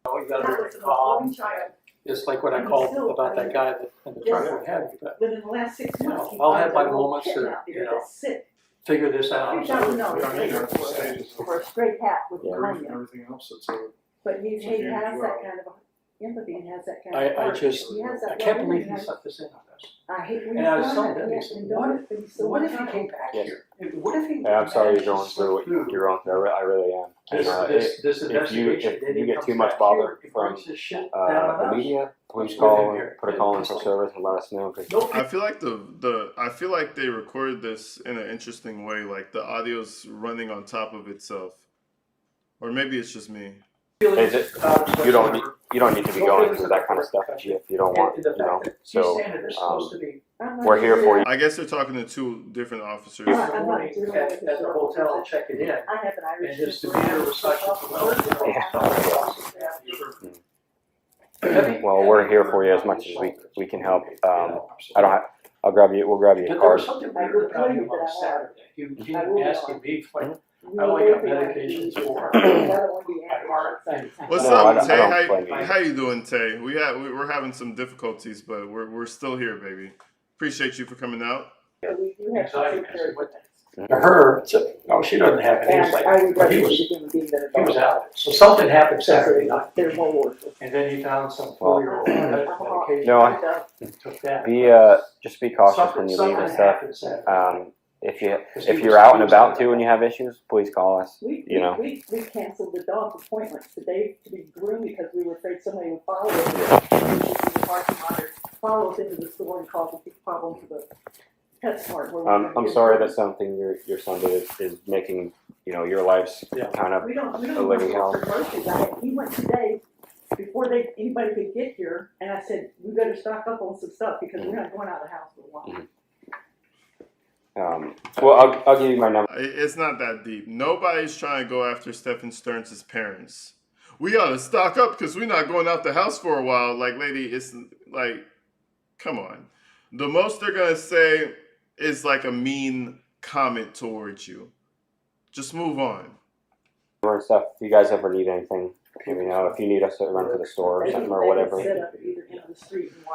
You That gotta was an call. only child, It's like what I And called still, about I that mean, guy that in the truck that had, but but in the last 6 You know, months, he I'll have finds my a little moments kitten that, out there you know, that's sick. figure this out. $3,000 for a straight hat with Grief and pneumonia. everything else that's a. But he It's a has huge that drop. kind of empathy and has that kind of I heart. just, He has that I can't love believe in he him. set this in on us. I hate when And he's I was done telling that, them, he I has said, been done, but he's still What if he working came on it. back Yes. here? What if he? I'm sorry managed you're going to slip through what you're going through. I really am. And, This investigation, if then you he get comes too much back bother here, he from brings his shit down on the us. media, please With call him here. put a call in for It's service and let us know. Cause Nope. I feel like I feel like they recorded this in an interesting way, like the audio's running on top of itself. Or maybe it's just me. Is it, you don't need to be going through that kind of stuff if you don't want, you know. So we're here for you. I guess they're talking to two different officers. This morning at the hotel and check it in. I have an Irish. And his demeanor was such Well, we're here for you as much as we can help. We'll grab you a But there card. was something weird about him on Saturday. He came asking me for, I only got medications for my heart and. What's No, I up, don't Tay? blame you. How you doing, Tay? We're having some difficulties, but we're still here, baby. Appreciate you for coming out. We do have to Anxiety. take care of it. Her, no, she doesn't have it. He was And I like, would but rather he be was, the human being than a he was dog. out. So something happened Saturday night. They're more worthless. And then he found some 4-year-old medication. No, Took that. Just be cautious when you leave and Something stuff. happened Saturday. If you're out and about too and you have issues, please call us. You know. We canceled the dog appointments today to be groomed because we were afraid somebody would follow us. In the parking lot or follow us into the store and cause a big problem to the PetSmart. where we're gonna I'm get sorry groomed. that something your son did is making your lives Yeah. kind of We don't a want living to hell. look for groceries. He went today before anybody could get here, and I said, we better stock up on some stuff because we're not going out of the house for a while. Well, I'll give you my number. It's not that deep. Nobody's trying to go after Stephan Stearns' parents. We gotta stock up because we're not going out the house for a while. Like, lady, it's like, come on. The most they're gonna say is like a mean comment towards you. Just move on. And stuff. If you guys ever need anything, let me know. If you need us to run to the store or something or whatever. They can set up either end of the street and watch